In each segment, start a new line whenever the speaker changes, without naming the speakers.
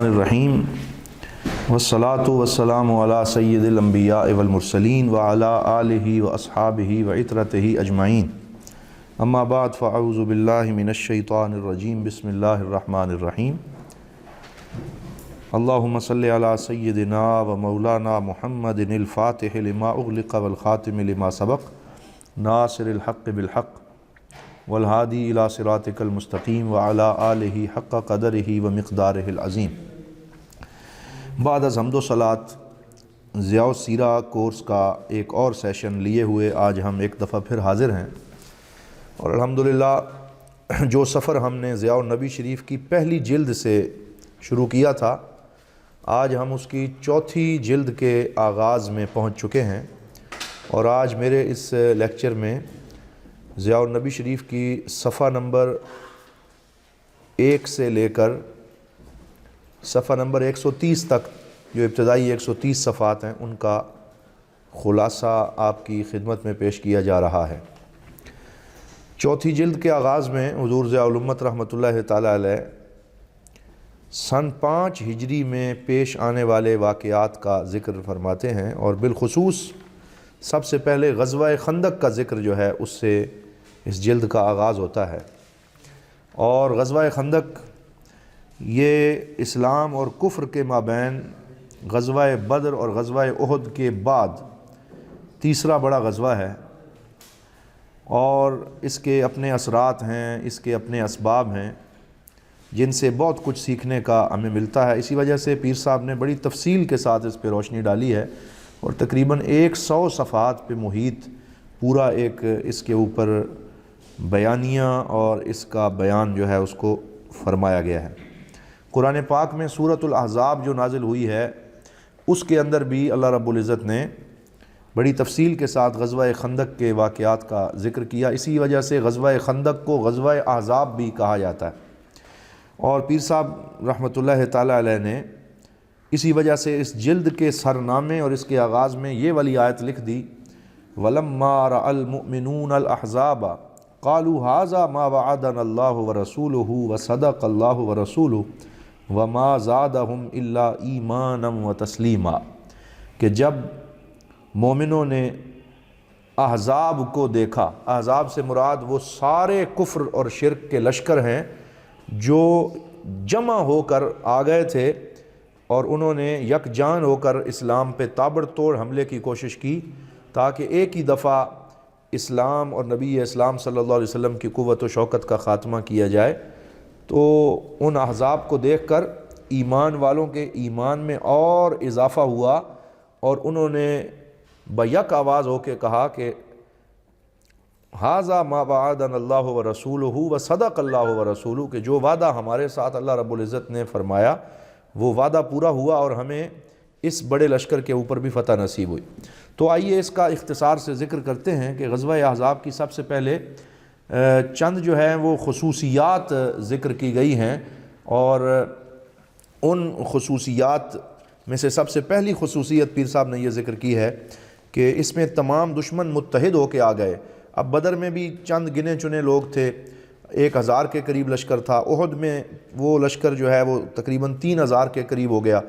الرحیم والصلاة والسلام علی سید الانبیاء والمرسلین وعلی آلہ واصحابہ وعطرتہ اجمعین اما بعد فاعوذ باللہ من الشیطان الرجیم بسم اللہ الرحمن الرحیم اللہم صلی علی سیدنا و مولانا محمد الفاتح لما اغلق والخاتم لما سبق ناصر الحق بالحق والہادی الی صراطک المستقیم وعلی آلہ حق قدرہ ومقدارہ العظیم۔ بعد از حمد و صلات ضیاء السیرہ کورس کا ایک اور سیشن لیے ہوئے آج ہم ایک دفعہ پھر حاضر ہیں، اور الحمدللہ جو سفر ہم نے ضیاء النبی شریف کی پہلی جلد سے شروع کیا تھا، آج ہم اس کی چوتھی جلد کے آغاز میں پہنچ چکے ہیں، اور آج میرے اس لیکچر میں ضیاء النبی شریف کی صفحہ نمبر 1 سے لے کر صفحہ نمبر 130 تک جو ابتدائی 130 صفحات ہیں ان کا خلاصہ آپ کی خدمت میں پیش کیا جا رہا ہے۔ چوتھی جلد کے آغاز میں حضور ضیاء الامت رحمۃ اللہ تعالی علیہ سن 5 ہجری میں پیش آنے والے واقعات کا ذکر فرماتے ہیں، اور بالخصوص سب سے پہلے غزوہ خندق کا ذکر جو ہے اس سے اس جلد کا آغاز ہوتا ہے۔ اور غزوہ خندق یہ اسلام اور کفر کے مابین غزوہ بدر اور غزوہ احد کے بعد تیسرا بڑا غزوہ ہے، اور اس کے اپنے اثرات ہیں، اس کے اپنے اسباب ہیں جن سے بہت کچھ سیکھنے کا ہمیں ملتا ہے۔ اسی وجہ سے پیر صاحب نے بڑی تفصیل کے ساتھ اس پہ روشنی ڈالی ہے، اور تقریباً 100 صفحات پہ محیط پورا ایک اس کے اوپر بیانیہ اور اس کا بیان جو ہے اس کو فرمایا گیا ہے۔ قرآن پاک میں سورۃ الاحزاب جو نازل ہوئی ہے اس کے اندر بھی اللہ رب العزت نے بڑی تفصیل کے ساتھ غزوہ خندق کے واقعات کا ذکر کیا، اسی وجہ سے غزوہ خندق کو غزوہ احزاب بھی کہا جاتا ہے۔ اور پیر صاحب رحمۃ اللہ تعالی علیہ نے اسی وجہ سے اس جلد کے سرنامے اور اس کے آغاز میں یہ والی آیت لکھ دی، وَلَمَّا رَأَى الْمُؤْمِنُونَ الْأَحْزَابَ قَالُوا هَذَا مَا وَعَدَنَا اللَّهُ وَرَسُولُهُ وَصَدَقَ اللَّهُ وَرَسُولُهُ وَمَا زَادَهُمْ إِلَّا إِيمَانًا وَتَسْلِيمًا، کہ جب مومنوں نے احزاب کو دیکھا، احزاب سے مراد وہ سارے کفر اور شرک کے لشکر ہیں جو جمع ہو کر آ گئے تھے، اور انہوں نے یکجان ہو کر اسلام پہ تابڑ توڑ حملے کی کوشش کی تاکہ ایک ہی دفعہ اسلام اور نبی اسلام صلی اللہ علیہ وسلم کی قوت و شوکت کا خاتمہ کیا جائے۔ تو ان احزاب کو دیکھ کر ایمان والوں کے ایمان میں اور اضافہ ہوا، اور انہوں نے بیک آواز ہو کے کہا کہ ھذا ما وعدنا اللہ ورسولہ وصدق اللہ ورسولہ، کہ جو وعدہ ہمارے ساتھ اللہ رب العزت نے فرمایا وہ وعدہ پورا ہوا، اور ہمیں اس بڑے لشکر کے اوپر بھی فتح نصیب ہوئی۔ تو آئیے اس کا اختصار سے ذکر کرتے ہیں کہ غزوہ احزاب کی سب سے پہلے چند جو ہیں وہ خصوصیات ذکر کی گئی ہیں، اور ان خصوصیات میں سے سب سے پہلی خصوصیت پیر صاحب نے یہ ذکر کی ہے کہ اس میں تمام دشمن متحد ہو کے آ گئے۔ اب بدر میں بھی چند گنے چنے لوگ تھے، 1000 کے قریب لشکر تھا، احد میں وہ لشکر جو ہے وہ تقریباً 3000 کے قریب ہو گیا،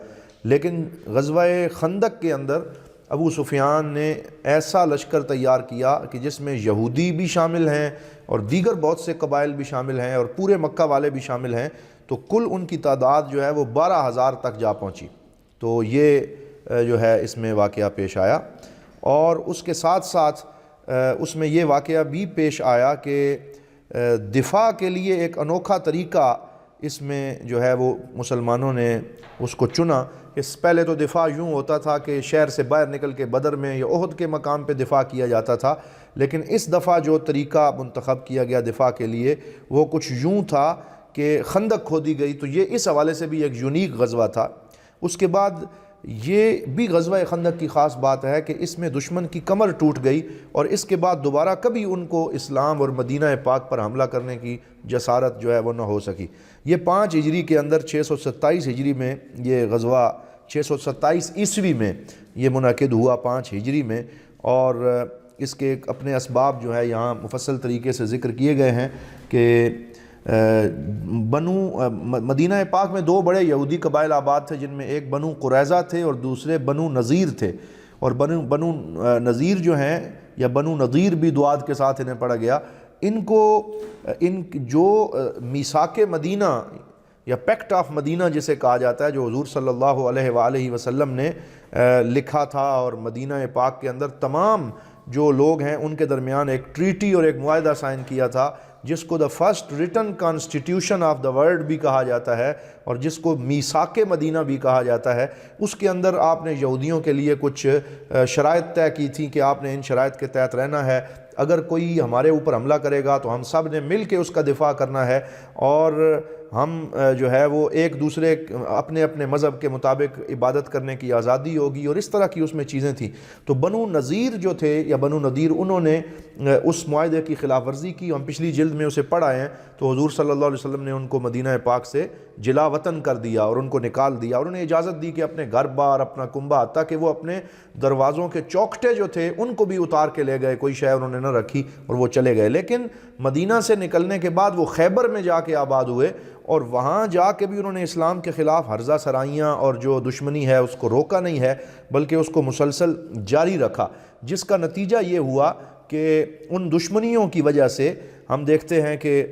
لیکن غزوہ خندق کے اندر ابو سفیان نے ایسا لشکر تیار کیا کہ جس میں یہودی بھی شامل ہیں اور دیگر بہت سے قبائل بھی شامل ہیں اور پورے مکہ والے بھی شامل ہیں، تو کل ان کی تعداد جو ہے وہ 12000 تک جا پہنچی۔ تو یہ جو ہے اس میں واقعہ پیش آیا، اور اس کے ساتھ ساتھ اس میں یہ واقعہ بھی پیش آیا کہ دفاع کے لیے ایک انوکھا طریقہ اس میں جو ہے وہ مسلمانوں نے اس کو چنا۔ اس پہلے تو دفاع یوں ہوتا تھا کہ شہر سے باہر نکل کے بدر میں یا احد کے مقام پہ دفاع کیا جاتا تھا، لیکن اس دفعہ جو طریقہ منتخب کیا گیا دفاع کے لیے وہ کچھ یوں تھا کہ خندق کھودی گئی، تو یہ اس حوالے سے بھی ایک یونیک غزوہ تھا۔ اس کے بعد یہ بھی غزوہ خندق کی خاص بات ہے کہ اس میں دشمن کی کمر ٹوٹ گئی، اور اس کے بعد دوبارہ کبھی ان کو اسلام اور مدینہ پاک پر حملہ کرنے کی جسارت جو ہے وہ نہ ہو سکی۔ یہ 5 ہجری کے اندر 627 ہجری میں یہ غزوہ 627 عیسوی میں یہ منعقد ہوا 5 ہجری میں، اور اس کے اپنے اسباب جو ہے یہاں مفصل طریقے سے ذکر کیے گئے ہیں کہ مدینہ پاک میں دو بڑے یہودی قبائل آباد تھے، جن میں ایک بنو قریظہ تھے اور دوسرے بنو نذیر تھے، اور بنو نذیر جو ہیں یا بنو نذیر بھی دعاد کے ساتھ انہیں پڑھا گیا، ان جو میثاق مدینہ یا پیکٹ آف مدینہ جسے کہا جاتا ہے، جو حضور صلی اللہ علیہ وآلہ وسلم نے لکھا تھا، اور مدینہ پاک کے اندر تمام جو لوگ ہیں ان کے درمیان ایک ٹریٹی اور ایک معاہدہ سائن کیا تھا، جس کو the first return constitution of the world بھی کہا جاتا ہے، اور جس کو میثاق مدینہ بھی کہا جاتا ہے۔ اس کے اندر آپ نے یہودیوں کے لیے کچھ شرائط طے کی تھیں کہ آپ نے ان شرائط کے تحت رہنا ہے، اگر کوئی ہمارے اوپر حملہ کرے گا تو ہم سب نے مل کے اس کا دفاع کرنا ہے، اور ہم جو ہے وہ ایک دوسرے اپنے اپنے مذہب کے مطابق عبادت کرنے کی آزادی ہوگی، اور اس طرح کی اس میں چیزیں تھیں۔ تو بنو نذیر جو تھے یا بنو نذیر، انہوں نے اس معاہدے کی خلاف ورزی کی، ہم پچھلی جلد میں اسے پڑھ آئے ہیں۔ تو حضور صلی اللہ علیہ وسلم نے ان کو مدینہ پاک سے جلا وطن کر دیا اور ان کو نکال دیا، اور انہیں اجازت دی کہ اپنے گھر بار، اپنا کنبہ، حتیٰ کہ وہ اپنے دروازوں کے چوکھٹے جو تھے ان کو بھی اتار کے لے گئے، کوئی شے انہوں نے نہ رکھی، اور وہ چلے گئے۔ لیکن مدینہ سے نکلنے کے بعد وہ خیبر میں جا کے آباد ہوئے، اور وہاں جا کے بھی انہوں نے اسلام کے خلاف ہرزہ سرائیاں اور جو دشمنی ہے اس کو روکا نہیں ہے، بلکہ اس کو مسلسل جاری رکھا، جس کا نتیجہ یہ ہوا کہ ان دشمنیوں کی وجہ سے ہم دیکھتے ہیں کہ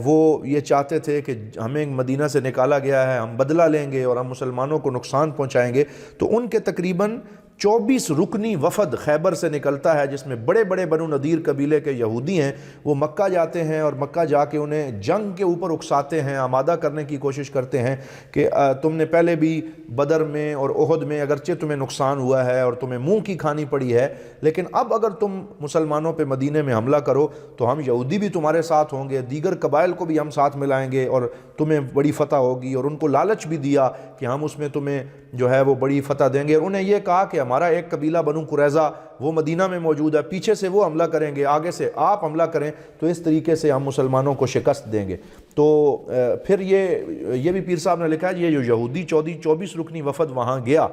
وہ یہ چاہتے تھے کہ ہمیں مدینہ سے نکالا گیا ہے، ہم بدلہ لیں گے اور ہم مسلمانوں کو نقصان پہنچائیں گے۔ تو ان کے تقریباً 24 رکنی وفد خیبر سے نکلتا ہے، جس میں بڑے بڑے بنو نذیر قبیلے کے یہودی ہیں، وہ مکہ جاتے ہیں، اور مکہ جا کے انہیں جنگ کے اوپر اکساتے ہیں، آمادہ کرنے کی کوشش کرتے ہیں کہ تم نے پہلے بھی بدر میں اور احد میں اگرچہ تمہیں نقصان ہوا ہے اور تمہیں منہ کی کھانی پڑی ہے، لیکن اب اگر تم مسلمانوں پہ مدینے میں حملہ کرو تو ہم یہودی بھی تمہارے ساتھ ہوں گے، دیگر قبائل کو بھی ہم ساتھ ملائیں گے اور تمہیں بڑی فتح ہوگی، اور ان کو لالچ بھی دیا کہ ہم اس میں تمہیں جو ہے وہ بڑی فتح دیں گے، اور انہیں یہ کہا کہ ہمارا ایک قبیلہ بنو قریظہ وہ مدینہ میں موجود ہے، پیچھے سے وہ حملہ کریں گے، آگے سے آپ حملہ کریں، تو اس طریقے سے ہم مسلمانوں کو شکست دیں گے۔ تو پھر یہ بھی پیر صاحب نے لکھا ہے، یہ جو یہودی 24 رکنی وفد وہاں گیا،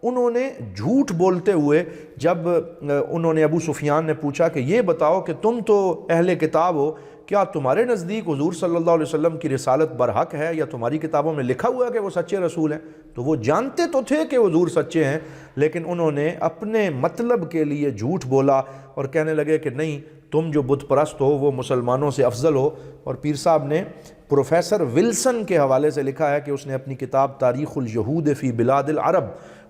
انہوں نے جھوٹ بولتے ہوئے، جب انہوں نے ابو سفیان نے پوچھا کہ یہ بتاؤ کہ تم تو اہل کتاب ہو، کیا تمہارے نزدیک حضور صلی اللہ علیہ وسلم کی رسالت برحق ہے، یا تمہاری کتابوں میں لکھا ہوا ہے کہ وہ سچے رسول ہیں؟ تو وہ جانتے تو تھے کہ حضور سچے ہیں، لیکن انہوں نے اپنے مطلب کے لیے جھوٹ بولا اور کہنے لگے کہ نہیں، تم جو بت پرست ہو وہ مسلمانوں سے افضل ہو۔ اور پیر صاحب نے پروفیسر ولسن کے حوالے سے لکھا ہے کہ اس نے اپنی کتاب تاریخ الیہود فی بلاد العرب،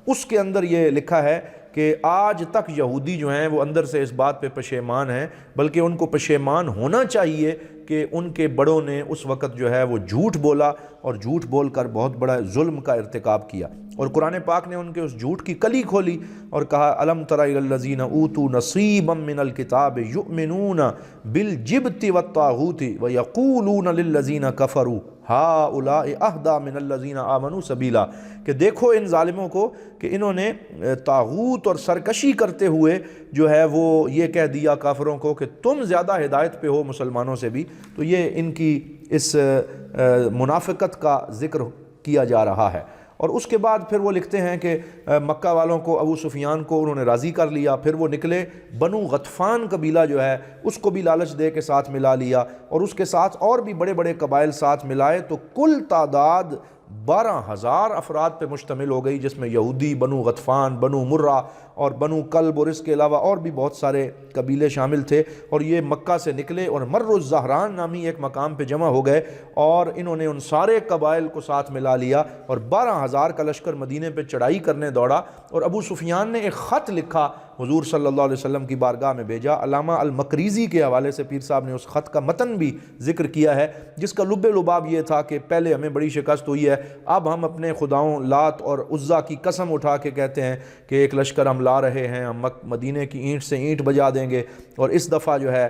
اس کے اندر یہ لکھا ہے کہ آج تک یہودی جو ہیں وہ اندر سے اس بات پہ پشیمان ہیں، بلکہ ان کو پشیمان ہونا چاہیے کہ ان کے بڑوں نے اس وقت جو ہے وہ جھوٹ بولا، اور جھوٹ بول کر بہت بڑا ظلم کا ارتکاب کیا۔ اور قرآن پاک نے ان کے اس جھوٹ کی کلی کھولی اور کہا الم تر الی الذین اوتوا نصیبا من الکتاب یؤمنون بالجبت والطاغوت ویقولون للذین کفروا ہؤلاء اہدی من الذین آمنوا سبیلا، کہ دیکھو ان ظالموں کو کہ انہوں نے طاغوت اور سرکشی کرتے ہوئے جو ہے وہ یہ کہہ دیا کافروں کو کہ تم زیادہ ہدایت پہ ہو مسلمانوں سے بھی۔ تو یہ ان کی اس منافقت کا ذکر کیا جا رہا ہے۔ اور اس کے بعد پھر وہ لکھتے ہیں کہ مکہ والوں کو، ابو سفیان کو انہوں نے راضی کر لیا، پھر وہ نکلے، بنو غطفان قبیلہ جو ہے اس کو بھی لالچ دے کے ساتھ ملا لیا، اور اس کے ساتھ اور بھی بڑے بڑے قبائل ساتھ ملائے، تو کل تعداد 12,000 افراد پہ مشتمل ہو گئی، جس میں یہودی، بنو غطفان، بنو مرہ اور بنو کلب، اور اس کے علاوہ اور بھی بہت سارے قبیلے شامل تھے۔ اور یہ مکہ سے نکلے اور مر الزہران نامی ایک مقام پہ جمع ہو گئے، اور انہوں نے ان سارے قبائل کو ساتھ ملا لیا، اور 12,000 کا لشکر مدینے پہ چڑھائی کرنے دوڑا۔ اور ابو سفیان نے ایک خط لکھا، حضور صلی اللہ علیہ وسلم کی بارگاہ میں بھیجا۔ علامہ المقریزی کے حوالے سے پیر صاحب نے اس خط کا متن بھی ذکر کیا ہے، جس کا لب لباب یہ تھا کہ پہلے ہمیں بڑی شکست ہوئی ہے، اب ہم اپنے خداؤں لات اور عزا کی قسم اٹھا کے کہتے ہیں کہ ایک لشکر ہم لا رہے ہیں، ہم مدینے کی اینٹ سے اینٹ بجا دیں گے، اور اس دفعہ جو ہے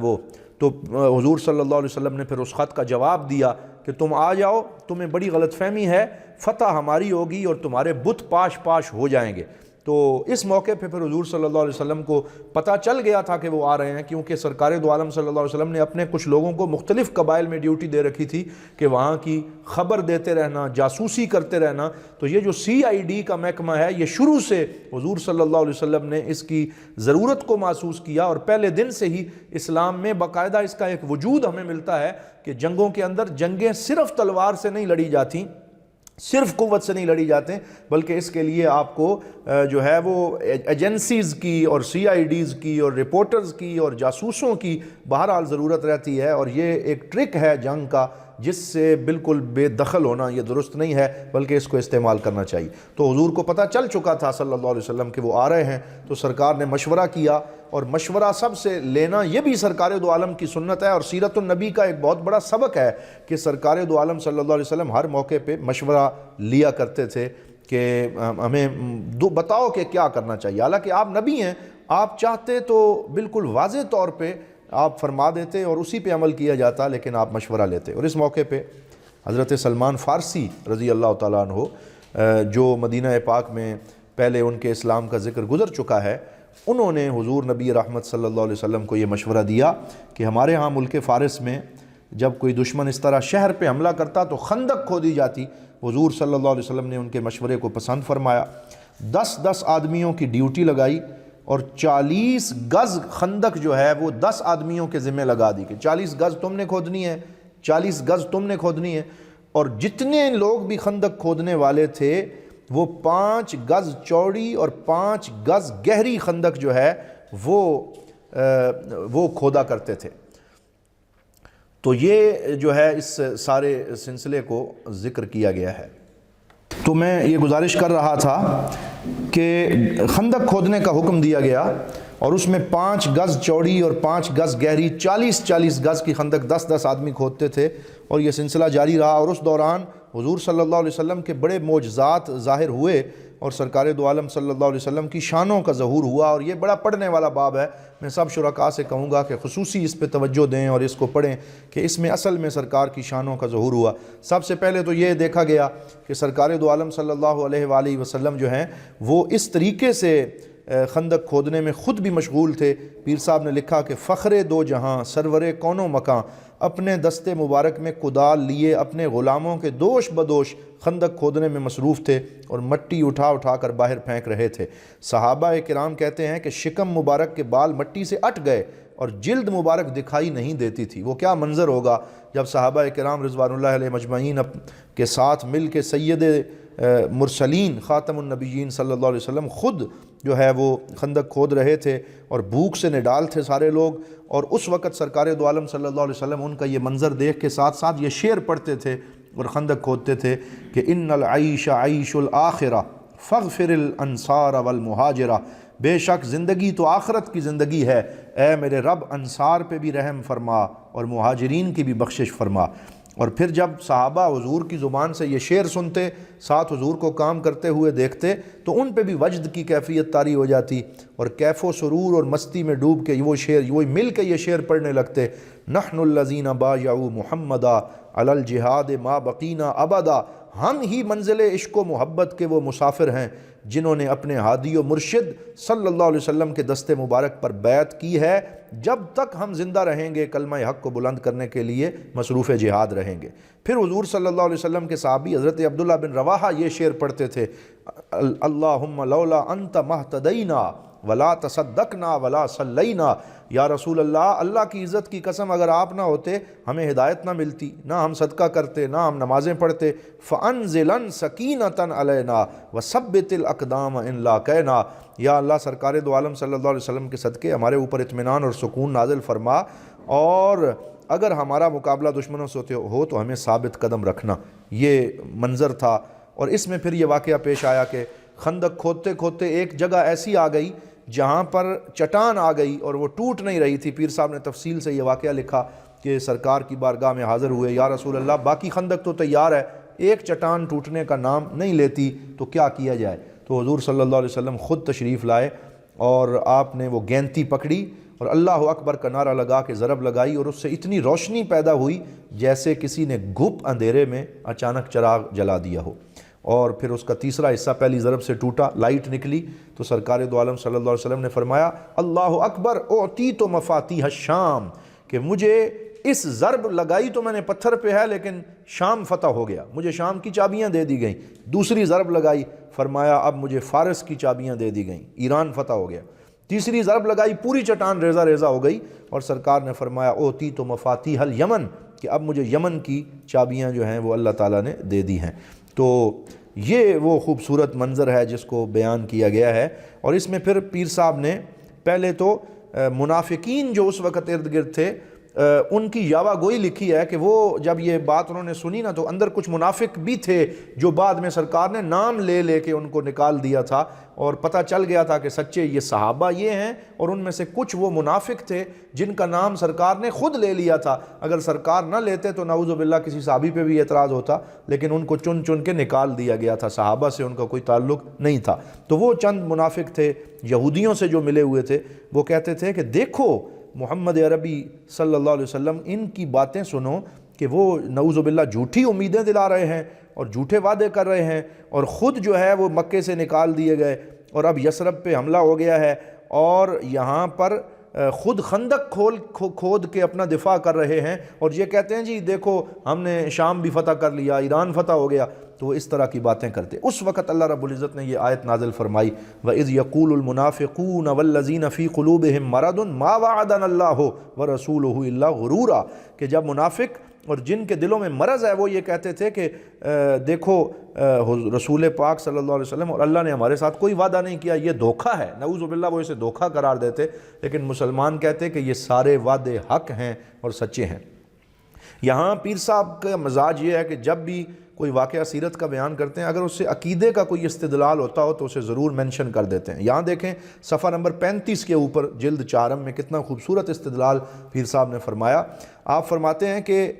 وہ تو حضور صلی اللہ علیہ وسلم نے پھر اس خط کا جواب دیا کہ تم آ جاؤ، تمہیں بڑی غلط فہمی ہے، فتح ہماری ہوگی اور تمہارے بت پاش پاش ہو جائیں گے۔ تو اس موقع پہ پھر حضور صلی اللہ علیہ وسلم کو پتہ چل گیا تھا کہ وہ آ رہے ہیں، کیونکہ سرکار دو عالم صلی اللہ علیہ وسلم نے اپنے کچھ لوگوں کو مختلف قبائل میں ڈیوٹی دے رکھی تھی کہ وہاں کی خبر دیتے رہنا، جاسوسی کرتے رہنا۔ تو یہ جو CID کا محکمہ ہے، یہ شروع سے حضور صلی اللہ علیہ وسلم نے اس کی ضرورت کو محسوس کیا، اور پہلے دن سے ہی اسلام میں باقاعدہ اس کا ایک وجود ہمیں ملتا ہے کہ جنگوں کے اندر جنگیں صرف تلوار سے نہیں لڑی جاتی، صرف قوت سے نہیں لڑی جاتے، بلکہ اس کے لیے آپ کو جو ہے وہ ایجنسیز کی اور CIDs کی اور رپورٹرز کی اور جاسوسوں کی بہرحال ضرورت رہتی ہے، اور یہ ایک ٹرک ہے جنگ کا جس سے بالکل بے دخل ہونا یہ درست نہیں ہے، بلکہ اس کو استعمال کرنا چاہیے۔ تو حضور کو پتہ چل چکا تھا صلی اللہ علیہ وسلم کہ وہ آ رہے ہیں، تو سرکار نے مشورہ کیا، اور مشورہ سب سے لینا یہ بھی سرکار دو عالم کی سنت ہے، اور سیرت النبی کا ایک بہت بڑا سبق ہے کہ سرکار دو عالم صلی اللہ علیہ وسلم ہر موقع پہ مشورہ لیا کرتے تھے کہ ہمیں بتاؤ کہ کیا کرنا چاہیے۔ حالانکہ آپ نبی ہیں، آپ چاہتے تو بالکل واضح طور پہ آپ فرما دیتے اور اسی پہ عمل کیا جاتا، لیکن آپ مشورہ لیتے۔ اور اس موقع پہ حضرت سلمان فارسی رضی اللہ تعالیٰ عنہ، جو مدینہ پاک میں پہلے ان کے اسلام کا ذکر گزر چکا ہے، انہوں نے حضور نبی رحمت صلی اللہ علیہ وسلم کو یہ مشورہ دیا کہ ہمارے ہاں ملک فارس میں جب کوئی دشمن اس طرح شہر پہ حملہ کرتا تو خندق کھودی جاتی۔ حضور صلی اللہ علیہ وسلم نے ان کے مشورے کو پسند فرمایا، 10 آدمیوں کی ڈیوٹی لگائی، اور 40 گز خندق جو ہے وہ 10 آدمیوں کے ذمہ لگا دی کہ 40 گز تم نے کھودنی ہے، 40 گز تم نے کھودنی ہے۔ اور جتنے لوگ بھی خندق کھودنے والے تھے وہ 5 گز چوڑی اور 5 گز گہری خندق جو ہے وہ کھودا کرتے تھے۔ تو یہ جو ہے اس سارے سلسلے کو ذکر کیا گیا ہے۔ تو میں یہ گزارش کر رہا تھا کہ خندق کھودنے کا حکم دیا گیا، اور اس میں 5 گز چوڑی اور 5 گز گہری 40 گز کی خندق 10 آدمی کھودتے تھے، اور یہ سلسلہ جاری رہا۔ اور اس دوران حضور صلی اللہ علیہ وسلم کے بڑے معجزات ظاہر ہوئے، اور سرکار دو عالم صلی اللہ علیہ وسلم کی شانوں کا ظہور ہوا، اور یہ بڑا پڑھنے والا باب ہے۔ میں سب شرکاء سے کہوں گا کہ خصوصی اس پہ توجہ دیں اور اس کو پڑھیں کہ اس میں اصل میں سرکار کی شانوں کا ظہور ہوا۔ سب سے پہلے تو یہ دیکھا گیا کہ سرکار دو عالم صلی اللہ علیہ وآلہ وسلم جو ہیں وہ اس طریقے سے خندق کھودنے میں خود بھی مشغول تھے۔ پیر صاحب نے لکھا کہ فخر دو جہاں سرور کون و مکاں، اپنے دستے مبارک میں کدال لیے اپنے غلاموں کے دوش بدوش خندق کھودنے میں مصروف تھے، اور مٹی اٹھا اٹھا کر باہر پھینک رہے تھے۔ صحابہ کرام کہتے ہیں کہ شکم مبارک کے بال مٹی سے اٹ گئے اور جلد مبارک دکھائی نہیں دیتی تھی۔ وہ کیا منظر ہوگا جب صحابہ کرام رضوان اللہ علیہ مجمعین کے ساتھ مل کے سید مرسلین خاتم النبیین صلی اللہ علیہ وسلم خود جو ہے وہ خندق کھود رہے تھے، اور بھوک سے نڈال تھے سارے لوگ۔ اور اس وقت سرکار دو عالم صلی اللہ علیہ وسلم ان کا یہ منظر دیکھ کے ساتھ ساتھ یہ شعر پڑھتے تھے اور خندق کھودتے تھے کہ ان العیش عیش الآخرہ فاغفر الانصار والمہاجرہ، بے شک زندگی تو آخرت کی زندگی ہے، اے میرے رب انصار پہ بھی رحم فرما اور مہاجرین کی بھی بخشش فرما۔ اور پھر جب صحابہ حضور کی زبان سے یہ شعر سنتے، ساتھ حضور کو کام کرتے ہوئے دیکھتے، تو ان پہ بھی وجد کی کیفیت طاری ہو جاتی، اور کیف و سرور اور مستی میں ڈوب کے وہ مل کے یہ شعر پڑھنے لگتے۔ نحن الذین بایعوا محمدا علی الجہاد ما بقینا ابدا، ہم ہی منزل عشق و محبت کے وہ مسافر ہیں جنہوں نے اپنے ہادی و مرشد صلی اللہ علیہ وسلم کے دست مبارک پر بیعت کی ہے، جب تک ہم زندہ رہیں گے کلمہ حق کو بلند کرنے کے لیے مصروف جہاد رہیں گے۔ پھر حضور صلی اللہ علیہ وسلم کے صحابی حضرت عبداللہ بن رواحہ یہ شعر پڑھتے تھے، اللہم لولا انت مہتدینا ولا تصدقنا ولا صلینا، یا رسول اللہ، اللہ کی عزت کی قسم اگر آپ نہ ہوتے ہمیں ہدایت نہ ملتی، نہ ہم صدقہ کرتے، نہ ہم نمازیں پڑھتے۔ فَأَنزِلَن سَكِينَةً عَلَيْنَا وَثَبِّتِ الْأَقْدَامَ إِن لَاقَيْنَا، یا اللہ سرکار دو عالم صلی اللہ علیہ وسلم کے صدقے ہمارے اوپر اطمینان اور سکون نازل فرما، اور اگر ہمارا مقابلہ دشمنوں سے ہو تو ہمیں ثابت قدم رکھنا۔ یہ منظر تھا۔ اور اس میں پھر یہ واقعہ پیش آیا کہ خندق کھودتے کھودتے ایک جگہ ایسی آ گئی جہاں پر چٹان آ گئی اور وہ ٹوٹ نہیں رہی تھی۔ پیر صاحب نے تفصیل سے یہ واقعہ لکھا کہ سرکار کی بارگاہ میں حاضر ہوئے، یا رسول اللہ باقی خندق تو تیار ہے، ایک چٹان ٹوٹنے کا نام نہیں لیتی، تو کیا کیا جائے؟ تو حضور صلی اللہ علیہ وسلم خود تشریف لائے، اور آپ نے وہ گینتی پکڑی اور اللہ اکبر کا نعرہ لگا کے ضرب لگائی، اور اس سے اتنی روشنی پیدا ہوئی جیسے کسی نے گھپ اندھیرے میں اچانک چراغ جلا دیا ہو۔ اور پھر اس کا تیسرا حصہ پہلی ضرب سے ٹوٹا، لائٹ نکلی، تو سرکار دو عالم صلی اللہ علیہ وسلم نے فرمایا اللہ اکبر اعطیت مفاتیح الشام، کہ مجھے اس ضرب لگائی تو میں نے پتھر پہ ہے لیکن شام فتح ہو گیا، مجھے شام کی چابیاں دے دی گئیں۔ دوسری ضرب لگائی، فرمایا اب مجھے فارس کی چابیاں دے دی گئیں، ایران فتح ہو گیا۔ تیسری ضرب لگائی، پوری چٹان ریزہ ریزہ ہو گئی، اور سرکار نے فرمایا اوتیت مفاتیح الیمن، کہ اب مجھے یمن کی چابیاں جو ہیں وہ اللہ تعالیٰ نے دے دی ہیں۔ تو یہ وہ خوبصورت منظر ہے جس کو بیان کیا گیا ہے۔ اور اس میں پھر پیر صاحب نے پہلے تو منافقین جو اس وقت ارد گرد تھے ان کی یاوہ گوئی لکھی ہے کہ وہ جب یہ بات انہوں نے سنی نا تو اندر کچھ منافق بھی تھے جو بعد میں سرکار نے نام لے لے کے ان کو نکال دیا تھا، اور پتہ چل گیا تھا کہ سچے یہ صحابہ یہ ہیں، اور ان میں سے کچھ وہ منافق تھے جن کا نام سرکار نے خود لے لیا تھا۔ اگر سرکار نہ لیتے تو نعوذ باللہ کسی صحابی پہ بھی اعتراض ہوتا، لیکن ان کو چن چن کے نکال دیا گیا تھا، صحابہ سے ان کا کوئی تعلق نہیں تھا۔ تو وہ چند منافق تھے یہودیوں سے جو ملے ہوئے تھے، وہ کہتے تھے کہ دیکھو محمد عربی صلی اللہ علیہ وسلم، ان کی باتیں سنو کہ وہ نعوذ باللہ جھوٹی امیدیں دلا رہے ہیں اور جھوٹے وعدے کر رہے ہیں، اور خود جو ہے وہ مکے سے نکال دیے گئے، اور اب یثرب پہ حملہ ہو گیا ہے، اور یہاں پر خود خندق کھود کے اپنا دفاع کر رہے ہیں، اور یہ کہتے ہیں جی دیکھو ہم نے شام بھی فتح کر لیا، ایران فتح ہو گیا۔ تو وہ اس طرح کی باتیں کرتے۔ اس وقت اللہ رب العزت نے یہ آیت نازل فرمائی وَإِذْ يَقُولُ الْمُنَافِقُونَ وَالَّذِينَ فِي قُلُوبِهِمْ مَرَضٌ مَا وَعَدَنَا اللَّهُ وَرَسُولُهُ إِلَّا غُرُورًا، کہ جب منافق اور جن کے دلوں میں مرض ہے وہ یہ کہتے تھے کہ دیکھو رسول پاک صلی اللہ علیہ وسلم اور اللہ نے ہمارے ساتھ کوئی وعدہ نہیں کیا، یہ دھوکہ ہے، نعوذ باللہ وہ اسے دھوکہ قرار دیتے، لیکن مسلمان کہتے کہ یہ سارے وعدے حق ہیں اور سچے ہیں۔ یہاں پیر صاحب کا مزاج یہ ہے کہ جب بھی کوئی واقعہ سیرت کا بیان کرتے ہیں، اگر اس سے عقیدے کا کوئی استدلال ہوتا ہو تو اسے ضرور منشن کر دیتے ہیں۔ یہاں دیکھیں صفحہ نمبر 35 کے اوپر جلد 4 میں کتنا خوبصورت استدلال پیر صاحب نے فرمایا۔ آپ فرماتے ہیں کہ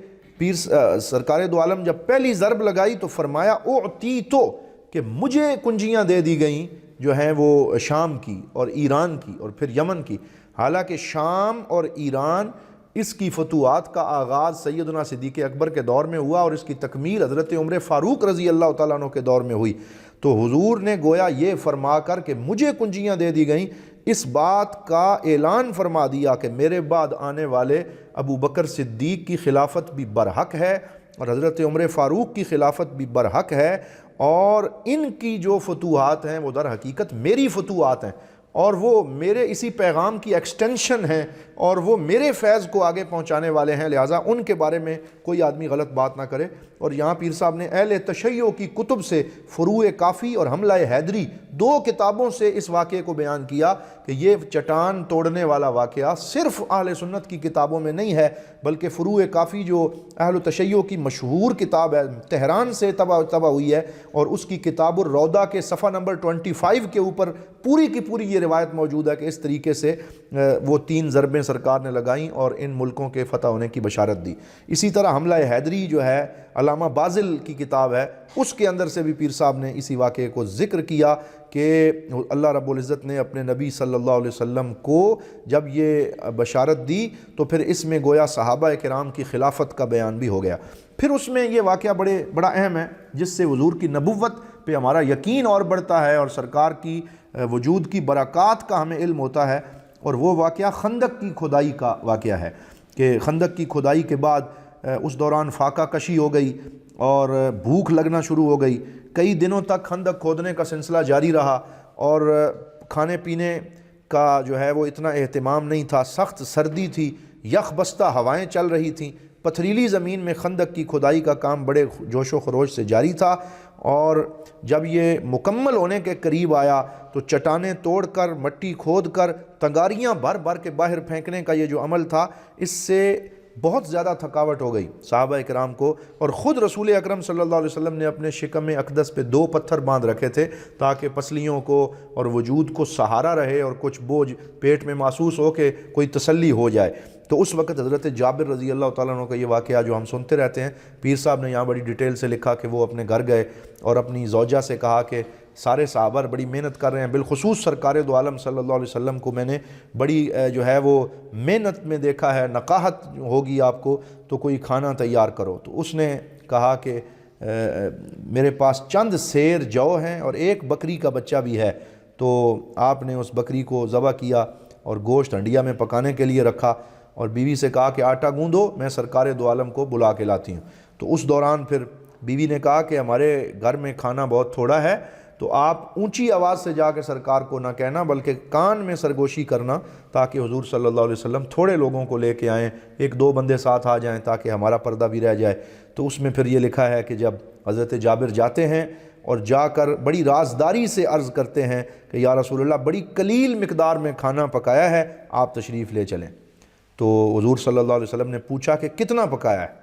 سرکار دو عالم جب پہلی ضرب لگائی تو فرمایا اعطیتو، کہ مجھے کنجیاں دے دی گئیں جو ہیں وہ شام کی اور ایران کی اور پھر یمن کی۔ حالانکہ شام اور ایران اس کی فتوحات کا آغاز سیدنا صدیق اکبر کے دور میں ہوا، اور اس کی تکمیل حضرت عمر فاروق رضی اللہ تعالیٰ عنہ کے دور میں ہوئی۔ تو حضور نے گویا یہ فرما کر کہ مجھے کنجیاں دے دی گئیں، اس بات کا اعلان فرما دیا کہ میرے بعد آنے والے ابو بکر صدیق کی خلافت بھی برحق ہے، اور حضرت عمر فاروق کی خلافت بھی برحق ہے، اور ان کی جو فتوحات ہیں وہ در حقیقت میری فتوحات ہیں، اور وہ میرے اسی پیغام کی ایکسٹینشن ہیں، اور وہ میرے فیض کو آگے پہنچانے والے ہیں، لہٰذا ان کے بارے میں کوئی آدمی غلط بات نہ کرے۔ اور یہاں پیر صاحب نے اہل تشیع کی کتب سے فروع کافی اور حملہ حیدری 2 کتابوں سے اس واقعے کو بیان کیا کہ یہ چٹان توڑنے والا واقعہ صرف اہل سنت کی کتابوں میں نہیں ہے، بلکہ فروع کافی جو اہل تشیع کی مشہور کتاب ہے، تہران سے طبع ہوئی ہے، اور اس کی کتاب الروضہ کے صفحہ نمبر 25 کے اوپر پوری کی پوری یہ روایت موجود ہے کہ اس طریقے سے وہ 3 ضربیں سرکار نے لگائیں اور ان ملکوں کے فتح ہونے کی بشارت دی۔ اسی طرح حملہ حیدری جو ہے علامہ بازل کی کتاب ہے، اس کے اندر سے بھی پیر صاحب نے اسی واقعے کو ذکر کیا کہ اللہ رب العزت نے اپنے نبی صلی اللہ علیہ وسلم کو جب یہ بشارت دی تو پھر اس میں گویا صحابہ کرام کی خلافت کا بیان بھی ہو گیا۔ پھر اس میں یہ واقعہ بڑا اہم ہے جس سے حضور کی نبوت پہ ہمارا یقین اور بڑھتا ہے اور سرکار کی وجود کی برکات کا ہمیں علم ہوتا ہے، اور وہ واقعہ خندق کی کھدائی کا واقعہ ہے کہ خندق کی کھدائی کے بعد اس دوران فاقہ کشی ہو گئی اور بھوک لگنا شروع ہو گئی۔ کئی دنوں تک خندق کھودنے کا سلسلہ جاری رہا، اور کھانے پینے کا جو ہے وہ اتنا اہتمام نہیں تھا، سخت سردی تھی، یخ بستہ ہوائیں چل رہی تھیں، پتھریلی زمین میں خندق کی کھدائی کا کام بڑے جوش و خروش سے جاری تھا، اور جب یہ مکمل ہونے کے قریب آیا تو چٹانیں توڑ کر مٹی کھود کر تنگاریاں بھر بھر کے باہر پھینکنے کا یہ جو عمل تھا، اس سے بہت زیادہ تھکاوٹ ہو گئی صحابہ کرام کو، اور خود رسول اکرم صلی اللہ علیہ وسلم نے اپنے شکم اقدس پہ 2 پتھر باندھ رکھے تھے تاکہ پسلیوں کو اور وجود کو سہارا رہے اور کچھ بوجھ پیٹ میں محسوس ہو کہ کوئی تسلی ہو جائے۔ تو اس وقت حضرت جابر رضی اللہ تعالیٰ عنہ کا یہ واقعہ جو ہم سنتے رہتے ہیں، پیر صاحب نے یہاں بڑی ڈیٹیل سے لکھا کہ وہ اپنے گھر گئے اور اپنی زوجہ سے کہا کہ سارے صحابہ بڑی محنت کر رہے ہیں، بالخصوص سرکار دو عالم صلی اللہ علیہ وسلم کو میں نے بڑی جو ہے وہ محنت میں دیکھا ہے، نقاہت ہوگی آپ کو، تو کوئی کھانا تیار کرو۔ تو اس نے کہا کہ میرے پاس چند سیر جو ہیں اور ایک بکری کا بچہ بھی ہے، تو آپ نے اس بکری کو ذبح کیا اور گوشت ہنڈیا میں پکانے کے لیے رکھا، اور بیوی سے کہا کہ آٹا گوندو، میں سرکار دو عالم کو بلا کے لاتی ہوں۔ تو اس دوران پھر بیوی نے کہا کہ ہمارے گھر میں کھانا بہت تھوڑا ہے، تو آپ اونچی آواز سے جا کے سرکار کو نہ کہنا بلکہ کان میں سرگوشی کرنا، تاکہ حضور صلی اللہ علیہ وسلم تھوڑے لوگوں کو لے کے آئیں، ایک دو بندے ساتھ آ جائیں تاکہ ہمارا پردہ بھی رہ جائے۔ تو اس میں پھر یہ لکھا ہے کہ جب حضرت جابر جاتے ہیں اور جا کر بڑی رازداری سے عرض کرتے ہیں کہ یا رسول اللہ بڑی قلیل مقدار میں کھانا پکایا ہے، آپ تشریف لے چلیں۔ تو حضور صلی اللہ علیہ وسلم نے پوچھا کہ کتنا پکایا ہے؟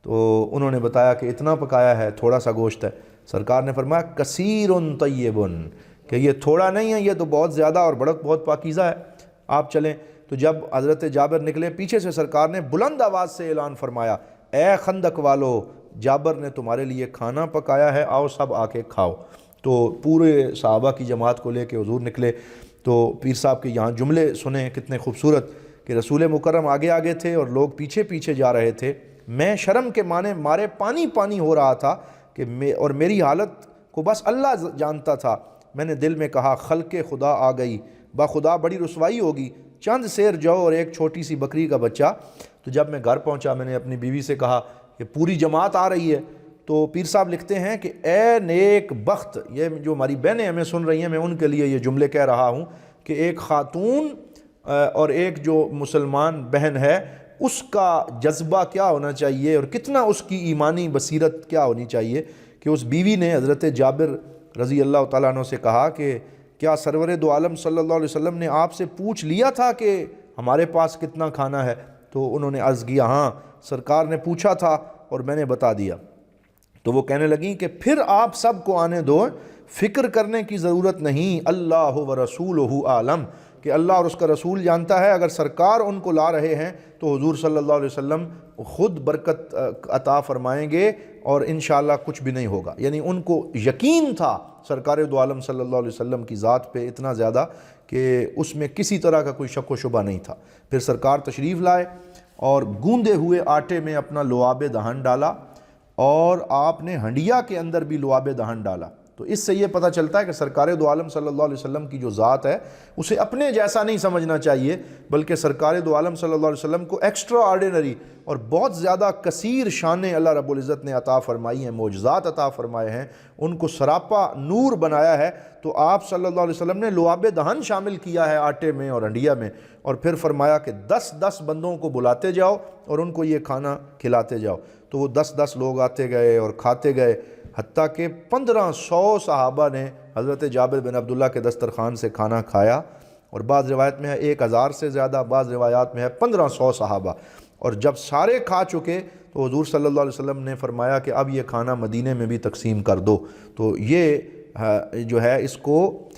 تو انہوں نے بتایا کہ اتنا پکایا ہے، تھوڑا سا گوشت ہے۔ سرکار نے فرمایا کثیر طیب، کہ یہ تھوڑا نہیں ہے، یہ تو بہت زیادہ اور بہت پاکیزہ ہے، آپ چلیں۔ تو جب حضرت جابر نکلے، پیچھے سے سرکار نے بلند آواز سے اعلان فرمایا، اے خندق والو، جابر نے تمہارے لیے کھانا پکایا ہے، آؤ سب آ کے کھاؤ۔ تو پورے صحابہ کی جماعت کو لے کے حضور نکلے۔ تو پیر صاحب کے یہاں جملے سنیں کتنے خوبصورت، کہ رسول مکرم آگے آگے تھے اور لوگ پیچھے پیچھے جا رہے تھے۔ میں شرم کے مارے پانی پانی ہو رہا تھا کہ اور میری حالت کو بس اللہ جانتا تھا۔ میں نے دل میں کہا خلق خدا آ گئی، خدا بڑی رسوائی ہوگی، چند سیر جو اور ایک چھوٹی سی بکری کا بچہ۔ تو جب میں گھر پہنچا، میں نے اپنی بیوی سے کہا کہ پوری جماعت آ رہی ہے۔ تو پیر صاحب لکھتے ہیں کہ اے نیک بخت، یہ جو ہماری بہنیں ہمیں سن رہی ہیں، میں ان کے لیے یہ جملے کہہ رہا ہوں کہ ایک خاتون اور ایک جو مسلمان بہن ہے، اس کا جذبہ کیا ہونا چاہیے اور کتنا اس کی ایمانی بصیرت کیا ہونی چاہیے کہ اس بیوی نے حضرت جابر رضی اللہ تعالیٰ عنہ سے کہا کہ کیا سرور دو عالم صلی اللہ علیہ وسلم نے آپ سے پوچھ لیا تھا کہ ہمارے پاس کتنا کھانا ہے؟ تو انہوں نے عرض کیا ہاں سرکار نے پوچھا تھا اور میں نے بتا دیا۔ تو وہ کہنے لگیں کہ پھر آپ سب کو آنے دو، فکر کرنے کی ضرورت نہیں، اللہ و رسولہ عالم، کہ اللہ اور اس کا رسول جانتا ہے، اگر سرکار ان کو لا رہے ہیں تو حضور صلی اللہ علیہ وسلم خود برکت عطا فرمائیں گے اور انشاءاللہ کچھ بھی نہیں ہوگا۔ یعنی ان کو یقین تھا سرکار دو عالم صلی اللہ علیہ وسلم کی ذات پہ اتنا زیادہ کہ اس میں کسی طرح کا کوئی شک و شبہ نہیں تھا۔ پھر سرکار تشریف لائے اور گوندے ہوئے آٹے میں اپنا لعاب دہن ڈالا، اور آپ نے ہنڈیا کے اندر بھی لعاب دہن ڈالا۔ تو اس سے یہ پتہ چلتا ہے کہ سرکار دو عالم صلی اللہ علیہ وسلم کی جو ذات ہے اسے اپنے جیسا نہیں سمجھنا چاہیے، بلکہ سرکار دو عالم صلی اللہ علیہ وسلم کو ایکسٹرا آرڈینری اور بہت زیادہ کثیر شانیں اللہ رب العزت نے عطا فرمائی ہیں، معجزات عطا فرمائے ہیں، ان کو سراپا نور بنایا ہے۔ تو آپ صلی اللہ علیہ وسلم نے لعاب دہن شامل کیا ہے آٹے میں اور ہنڈیا میں، اور پھر فرمایا کہ 10 بندوں کو بلاتے جاؤ اور ان کو یہ کھانا کھلاتے جاؤ۔ تو وہ 10 لوگ آتے گئے اور کھاتے گئے، حتیٰ کہ 1500 صحابہ نے حضرت جابر بن عبداللہ کے دسترخوان سے کھانا کھایا، اور بعض روایت میں ہے 1000 سے زیادہ، بعض روایات میں ہے 1500 صحابہ۔ اور جب سارے کھا چکے تو حضور صلی اللہ علیہ وسلم نے فرمایا کہ اب یہ کھانا مدینے میں بھی تقسیم کر دو۔ تو یہ جو ہے اس کو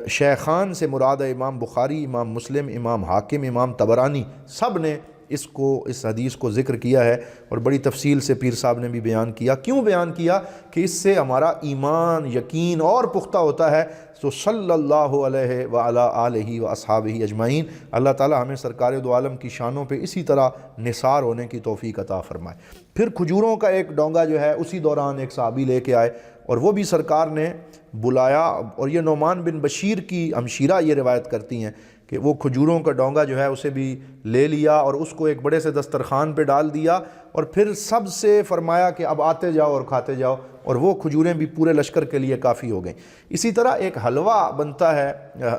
شیخان سے مراد ہے امام بخاری، امام مسلم، امام حاکم، امام طبرانی، سب نے اس حدیث کو ذکر کیا ہے، اور بڑی تفصیل سے پیر صاحب نے بھی بیان کیا۔ کیوں بیان کیا؟ کہ اس سے ہمارا ایمان یقین اور پختہ ہوتا ہے۔ تو صلی اللہ علیہ وعلی آلہ و اصحابہ اجمعین، اللہ تعالی ہمیں سرکار دو عالم کی شانوں پہ اسی طرح نثار ہونے کی توفیق عطا فرمائے۔ پھر کھجوروں کا ایک ڈونگا جو ہے اسی دوران ایک صحابی لے کے آئے، اور وہ بھی سرکار نے بلایا، اور یہ نعمان بن بشیر کی ہمشیرہ یہ روایت کرتی ہیں کہ وہ کھجوروں کا ڈونگا جو ہے اسے بھی لے لیا اور اس کو ایک بڑے سے دسترخوان پہ ڈال دیا، اور پھر سب سے فرمایا کہ اب آتے جاؤ اور کھاتے جاؤ، اور وہ کھجوریں بھی پورے لشکر کے لیے کافی ہو گئیں۔ اسی طرح ایک حلوہ بنتا ہے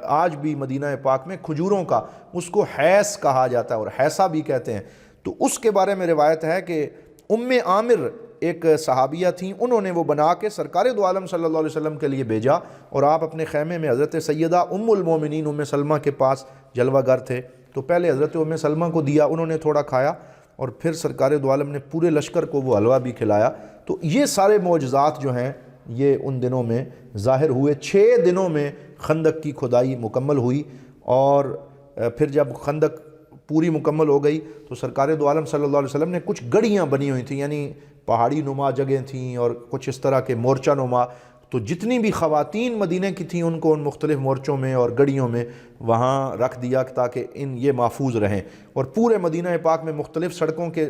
آج بھی مدینہ پاک میں کھجوروں کا، اس کو حیث کہا جاتا ہے اور حیثہ بھی کہتے ہیں۔ تو اس کے بارے میں روایت ہے کہ ام عامر ایک صحابیہ تھیں، انہوں نے وہ بنا کے سرکار دو عالم صلی اللہ علیہ وسلم کے لیے بھیجا، اور آپ اپنے خیمے میں حضرت سیدہ ام المومنین ام سلمہ کے پاس جلوہ گر تھے، تو پہلے حضرت ام سلمہ کو دیا، انہوں نے تھوڑا کھایا، اور پھر سرکار دو عالم نے پورے لشکر کو وہ حلوہ بھی کھلایا۔ تو یہ سارے معجزات جو ہیں یہ ان دنوں میں ظاہر ہوئے۔ 6 دنوں میں خندق کی کھدائی مکمل ہوئی، اور پھر جب خندق پوری مکمل ہو گئی تو سرکار دو عالم صلی اللہ علیہ وسلم نے کچھ گڑیاں بنی ہوئی تھیں، یعنی پہاڑی نما جگہیں تھیں اور کچھ اس طرح کے مورچہ نما، تو جتنی بھی خواتین مدینہ کی تھیں ان کو ان مختلف مورچوں میں اور گڑیوں میں وہاں رکھ دیا تاکہ یہ محفوظ رہیں، اور پورے مدینہ پاک میں مختلف سڑکوں کے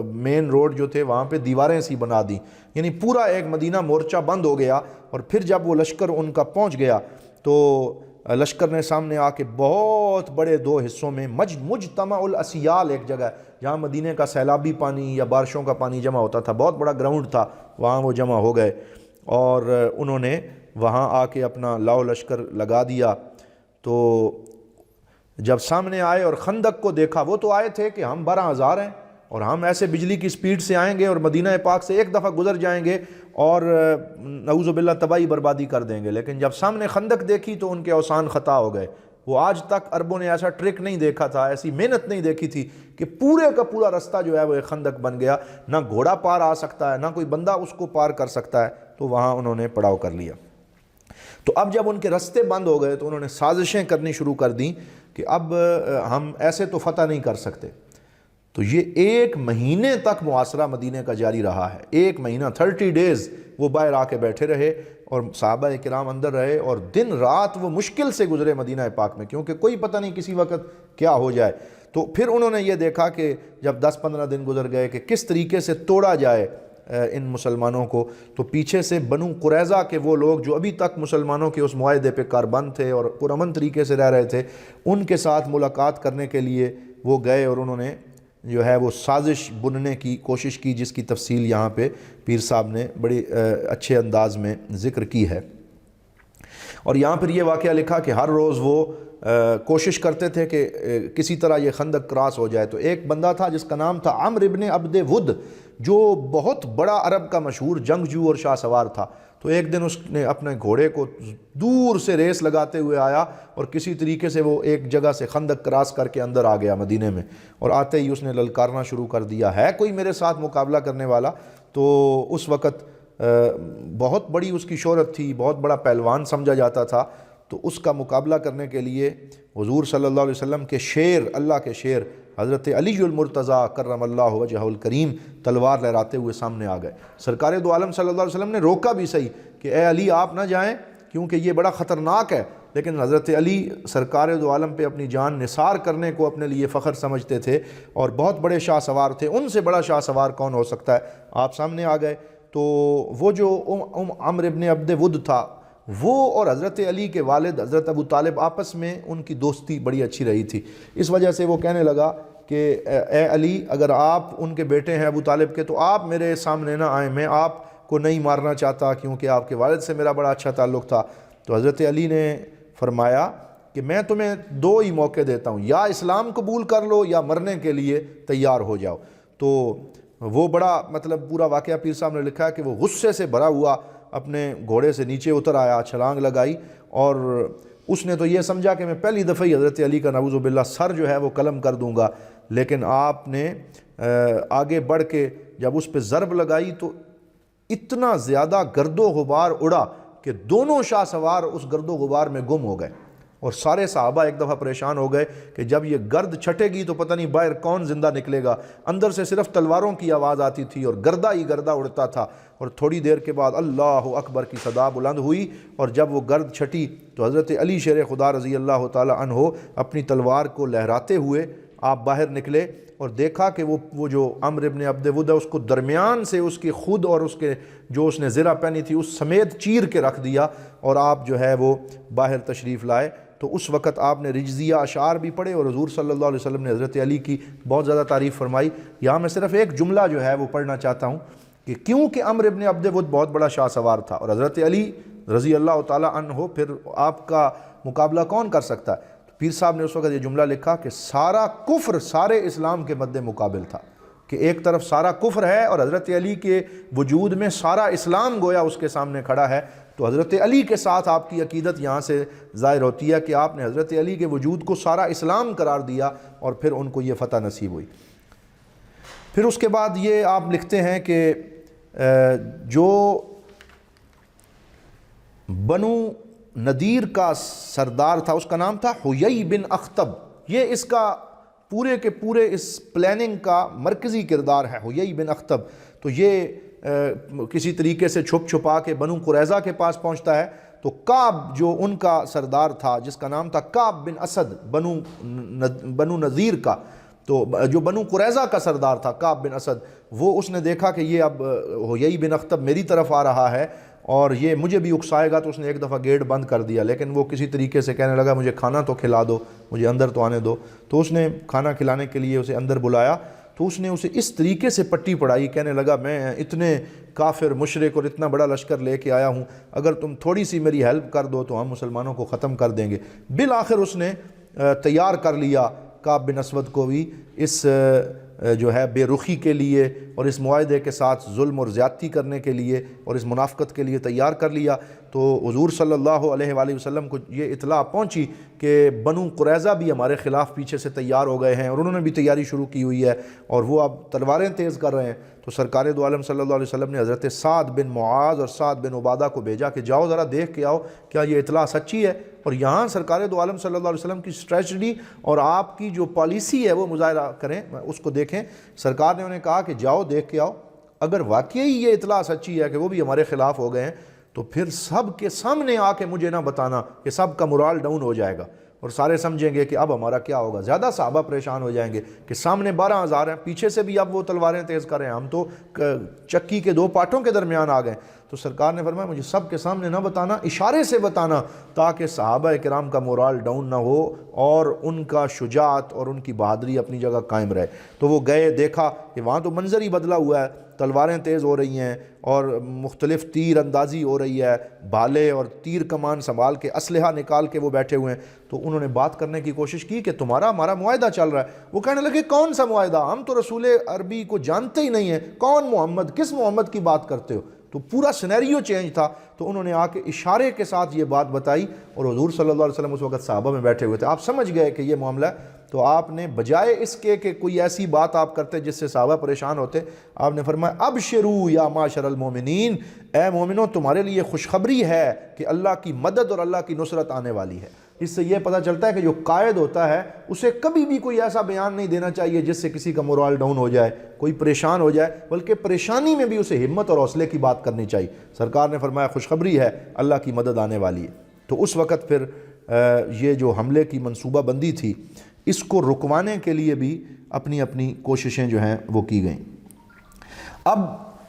مین روڈ جو تھے وہاں پہ دیواریں سی بنا دیں، یعنی پورا ایک مدینہ مورچہ بند ہو گیا۔ اور پھر جب وہ لشکر ان کا پہنچ گیا تو لشکر نے سامنے آ کے بہت بڑے دو حصوں میں مجتمع الاسیال ایک جگہ جہاں مدینہ کا سیلابی پانی یا بارشوں کا پانی جمع ہوتا تھا، بہت بڑا گراؤنڈ تھا، وہاں وہ جمع ہو گئے اور انہوں نے وہاں آ کے اپنا لاؤ لشکر لگا دیا۔ تو جب سامنے آئے اور خندق کو دیکھا، وہ تو آئے تھے کہ ہم 12,000 ہیں اور ہم ایسے بجلی کی سپیڈ سے آئیں گے اور مدینہ پاک سے ایک دفعہ گزر جائیں گے اور نعوذ باللہ تباہی بربادی کر دیں گے، لیکن جب سامنے خندق دیکھی تو ان کے اوسان خطا ہو گئے۔ وہ آج تک عربوں نے ایسا ٹرک نہیں دیکھا تھا، ایسی محنت نہیں دیکھی تھی کہ پورے کا پورا رستہ جو ہے وہ ایک خندق بن گیا، نہ گھوڑا پار آ سکتا ہے، نہ کوئی بندہ اس کو پار کر سکتا ہے، تو وہاں انہوں نے پڑاؤ کر لیا۔ تو اب جب ان کے رستے بند ہو گئے تو انہوں نے سازشیں کرنی شروع کر دیں کہ اب ہم ایسے تو فتح نہیں کر سکتے۔ تو یہ 1 مہینے تک محاصرہ مدینہ کا جاری رہا ہے، 1 مہینہ 30 days وہ باہر آ کے بیٹھے رہے اور صحابہ کرام اندر رہے، اور دن رات وہ مشکل سے گزرے مدینہ پاک میں، کیونکہ کوئی پتہ نہیں کسی وقت کیا ہو جائے۔ تو پھر انہوں نے یہ دیکھا کہ جب 10-15 دن گزر گئے کہ کس طریقے سے توڑا جائے ان مسلمانوں کو، تو پیچھے سے بنو قریظہ کے وہ لوگ جو ابھی تک مسلمانوں کے اس معاہدے پہ کاربند تھے اور پرامن طریقے سے رہ رہے تھے، ان کے ساتھ ملاقات کرنے کے لیے وہ گئے اور انہوں نے جو ہے وہ سازش بننے کی کوشش کی، جس کی تفصیل یہاں پہ پیر صاحب نے بڑی اچھے انداز میں ذکر کی ہے۔ اور یہاں پر یہ واقعہ لکھا کہ ہر روز وہ کوشش کرتے تھے کہ کسی طرح یہ خندق کراس ہو جائے۔ تو ایک بندہ تھا جس کا نام تھا عمرو ابن عبد ود، جو بہت بڑا عرب کا مشہور جنگجو اور شاہ سوار تھا۔ تو ایک دن اس نے اپنے گھوڑے کو دور سے ریس لگاتے ہوئے آیا اور کسی طریقے سے وہ ایک جگہ سے خندق کراس کر کے اندر آ گیا مدینے میں، اور آتے ہی اس نے للکارنا شروع کر دیا، ہے کوئی میرے ساتھ مقابلہ کرنے والا؟ تو اس وقت بہت بڑی اس کی شہرت تھی، بہت بڑا پہلوان سمجھا جاتا تھا۔ تو اس کا مقابلہ کرنے کے لیے حضور صلی اللہ علیہ وسلم کے شیر، اللہ کے شیر حضرت علی المرتضیٰ کرم اللہ وجہہ الکریم تلوار لہراتے ہوئے سامنے آ گئے۔ سرکار دو عالم صلی اللہ علیہ وسلم نے روکا بھی صحیح کہ اے علی آپ نہ جائیں کیونکہ یہ بڑا خطرناک ہے، لیکن حضرت علی سرکار دو عالم پہ اپنی جان نثار کرنے کو اپنے لیے فخر سمجھتے تھے اور بہت بڑے شاہ سوار تھے، ان سے بڑا شاہ سوار کون ہو سکتا ہے؟ آپ سامنے آ گئے۔ تو وہ جو عمرو ابن عبد ود تھا، وہ اور حضرت علی کے والد حضرت ابو طالب آپس میں ان کی دوستی بڑی اچھی رہی تھی، اس وجہ سے وہ کہنے لگا کہ اے علی اگر آپ ان کے بیٹے ہیں ابو طالب کے تو آپ میرے سامنے نہ آئیں، میں آپ کو نہیں مارنا چاہتا کیونکہ آپ کے والد سے میرا بڑا اچھا تعلق تھا۔ تو حضرت علی نے فرمایا کہ میں تمہیں 2 ہی موقع دیتا ہوں، یا اسلام قبول کر لو یا مرنے کے لیے تیار ہو جاؤ۔ تو وہ بڑا پورا واقعہ پیر صاحب نے لکھا ہے کہ وہ غصے سے بھرا ہوا اپنے گھوڑے سے نیچے اتر آیا، چھلانگ لگائی، اور اس نے تو یہ سمجھا کہ میں پہلی دفعہ ہی حضرت علی کا نعوذ باللہ سر جو ہے وہ قلم کر دوں گا، لیکن آپ نے آگے بڑھ کے جب اس پہ ضرب لگائی تو اتنا زیادہ گرد و غبار اڑا کہ دونوں شاہ سوار اس گرد و غبار میں گم ہو گئے، اور سارے صحابہ ایک دفعہ پریشان ہو گئے کہ جب یہ گرد چھٹے گی تو پتہ نہیں باہر کون زندہ نکلے گا۔ اندر سے صرف تلواروں کی آواز آتی تھی اور گردہ ہی گردہ اڑتا تھا، اور تھوڑی دیر کے بعد اللہ اکبر کی صدا بلند ہوئی، اور جب وہ گرد چھٹی تو حضرت علی شیر خدا رضی اللہ تعالی عنہ اپنی تلوار کو لہراتے ہوئے آپ باہر نکلے اور دیکھا کہ وہ جو عمرو ابن عبد ود ہے اس کو درمیان سے اس کی خود اور اس کے جو اس نے زرہ پہنی تھی اس سمیت چیر کے رکھ دیا، اور آپ جو ہے وہ باہر تشریف لائے۔ تو اس وقت آپ نے رجزیہ اشعار بھی پڑھے اور حضور صلی اللہ علیہ وسلم نے حضرت علی کی بہت زیادہ تعریف فرمائی۔ یہاں میں صرف ایک جملہ جو ہے وہ پڑھنا چاہتا ہوں کہ کیونکہ عمرو ابن عبد ود بہت بڑا شاہ سوار تھا اور حضرت علی رضی اللہ تعالی عنہ پھر آپ کا مقابلہ کون کر سکتا ہے؟ پیر صاحب نے اس وقت یہ جملہ لکھا کہ سارا کفر سارے اسلام کے مد مقابل تھا، کہ ایک طرف سارا کفر ہے اور حضرت علی کے وجود میں سارا اسلام گویا اس کے سامنے کھڑا ہے۔ تو حضرت علی کے ساتھ آپ کی عقیدت یہاں سے ظاہر ہوتی ہے کہ آپ نے حضرت علی کے وجود کو سارا اسلام قرار دیا اور پھر ان کو یہ فتح نصیب ہوئی۔ پھر اس کے بعد یہ آپ لکھتے ہیں کہ جو بنو نذیر کا سردار تھا اس کا نام تھا حیی بن اخطب، یہ اس کا پورے کے پورے اس پلاننگ کا مرکزی کردار ہے، حیی بن اخطب۔ تو یہ کسی طریقے سے چھپ چھپا کے بنو قریظہ کے پاس پہنچتا ہے تو کعب جو ان کا سردار تھا جس کا نام تھا کعب بن اسد بنو نذیر کا، تو جو بنو قریظہ کا سردار تھا کعب بن اسد، وہ اس نے دیکھا کہ یہ اب حیی بن اخطب میری طرف آ رہا ہے اور یہ مجھے بھی اکسائے گا، تو اس نے ایک دفعہ گیٹ بند کر دیا، لیکن وہ کسی طریقے سے کہنے لگا مجھے کھانا تو کھلا دو، مجھے اندر تو آنے دو۔ تو اس نے کھانا کھلانے کے لیے اسے اندر بلایا، تو اس نے اسے اس طریقے سے پٹی پڑھائی، کہنے لگا میں اتنے کافر مشرک اور اتنا بڑا لشکر لے کے آیا ہوں، اگر تم تھوڑی سی میری ہیلپ کر دو تو ہم مسلمانوں کو ختم کر دیں گے۔ بالآخر اس نے تیار کر لیا کعب بن اسود کو بھی اس جو ہے بے رخی کے لیے اور اس معاہدے کے ساتھ ظلم اور زیادتی کرنے کے لیے اور اس منافقت کے لیے تیار کر لیا۔ تو حضور صلی اللہ علیہ وآلہ وسلم کو یہ اطلاع پہنچی کہ بنو قریظہ بھی ہمارے خلاف پیچھے سے تیار ہو گئے ہیں اور انہوں نے بھی تیاری شروع کی ہوئی ہے اور وہ اب تلواریں تیز کر رہے ہیں۔ تو سرکار دو عالم صلی اللہ علیہ وسلم نے حضرت سعد بن معاذ اور سعد بن عبادہ کو بھیجا کہ جاؤ ذرا دیکھ کے آؤ کیا یہ اطلاع سچی ہے۔ اور یہاں سرکار دو عالم صلی اللہ علیہ وسلم کی اسٹریٹجی اور آپ کی جو پالیسی ہے وہ مظاہرہ کریں، اس کو دیکھیں۔ سرکار نے انہیں کہا کہ جاؤ دیکھ کے آؤ، اگر واقعی یہ اطلاع سچی ہے کہ وہ بھی ہمارے خلاف ہو گئے ہیں تو پھر سب کے سامنے آ کے مجھے نہ بتانا کہ سب کا مورال ڈاؤن ہو جائے گا اور سارے سمجھیں گے کہ اب ہمارا کیا ہوگا۔ زیادہ صحابہ پریشان ہو جائیں گے کہ سامنے 12,000 ہیں، پیچھے سے بھی اب وہ تلواریں تیز کر رہے ہیں، ہم تو چکی کے 2 پاٹوں کے درمیان آ گئے۔ تو سرکار نے فرمایا مجھے سب کے سامنے نہ بتانا، اشارے سے بتانا تاکہ صحابہ کرام کا مورال ڈاؤن نہ ہو اور ان کا شجاعت اور ان کی بہادری اپنی جگہ قائم رہے۔ تو وہ گئے، دیکھا کہ وہاں تو منظر ہی بدلا ہوا ہے، تلواریں تیز ہو رہی ہیں اور مختلف تیر اندازی ہو رہی ہے، بھالے اور تیر کمان سنبھال کے اسلحہ نکال کے وہ بیٹھے ہوئے ہیں۔ تو انہوں نے بات کرنے کی کوشش کی کہ تمہارا ہمارا معاہدہ چل رہا ہے۔ وہ کہنے لگے کون سا معاہدہ، ہم تو رسول عربی کو جانتے ہی نہیں ہیں، کون محمد، کس محمد کی بات کرتے ہو؟ تو پورا سینیریو چینج تھا۔ تو انہوں نے آ کے اشارے کے ساتھ یہ بات بتائی اور حضور صلی اللہ علیہ وسلم اس وقت صحابہ میں بیٹھے ہوئے تھے، آپ سمجھ گئے کہ یہ معاملہ ہے۔ تو آپ نے بجائے اس کے کہ کوئی ایسی بات آپ کرتے جس سے صحابہ پریشان ہوتے، آپ نے فرمایا ابشروا یا معاشر المومنین، اے مومنوں تمہارے لیے خوشخبری ہے کہ اللہ کی مدد اور اللہ کی نصرت آنے والی ہے۔ اس سے یہ پتہ چلتا ہے کہ جو قائد ہوتا ہے اسے کبھی بھی کوئی ایسا بیان نہیں دینا چاہیے جس سے کسی کا مورال ڈاؤن ہو جائے، کوئی پریشان ہو جائے، بلکہ پریشانی میں بھی اسے ہمت اور حوصلے کی بات کرنی چاہیے۔ سرکار نے فرمایا خوشخبری ہے، اللہ کی مدد آنے والی ہے۔ تو اس وقت پھر یہ جو حملے کی منصوبہ بندی تھی اس کو رکوانے کے لیے بھی اپنی اپنی کوششیں جو ہیں وہ کی گئیں۔ اب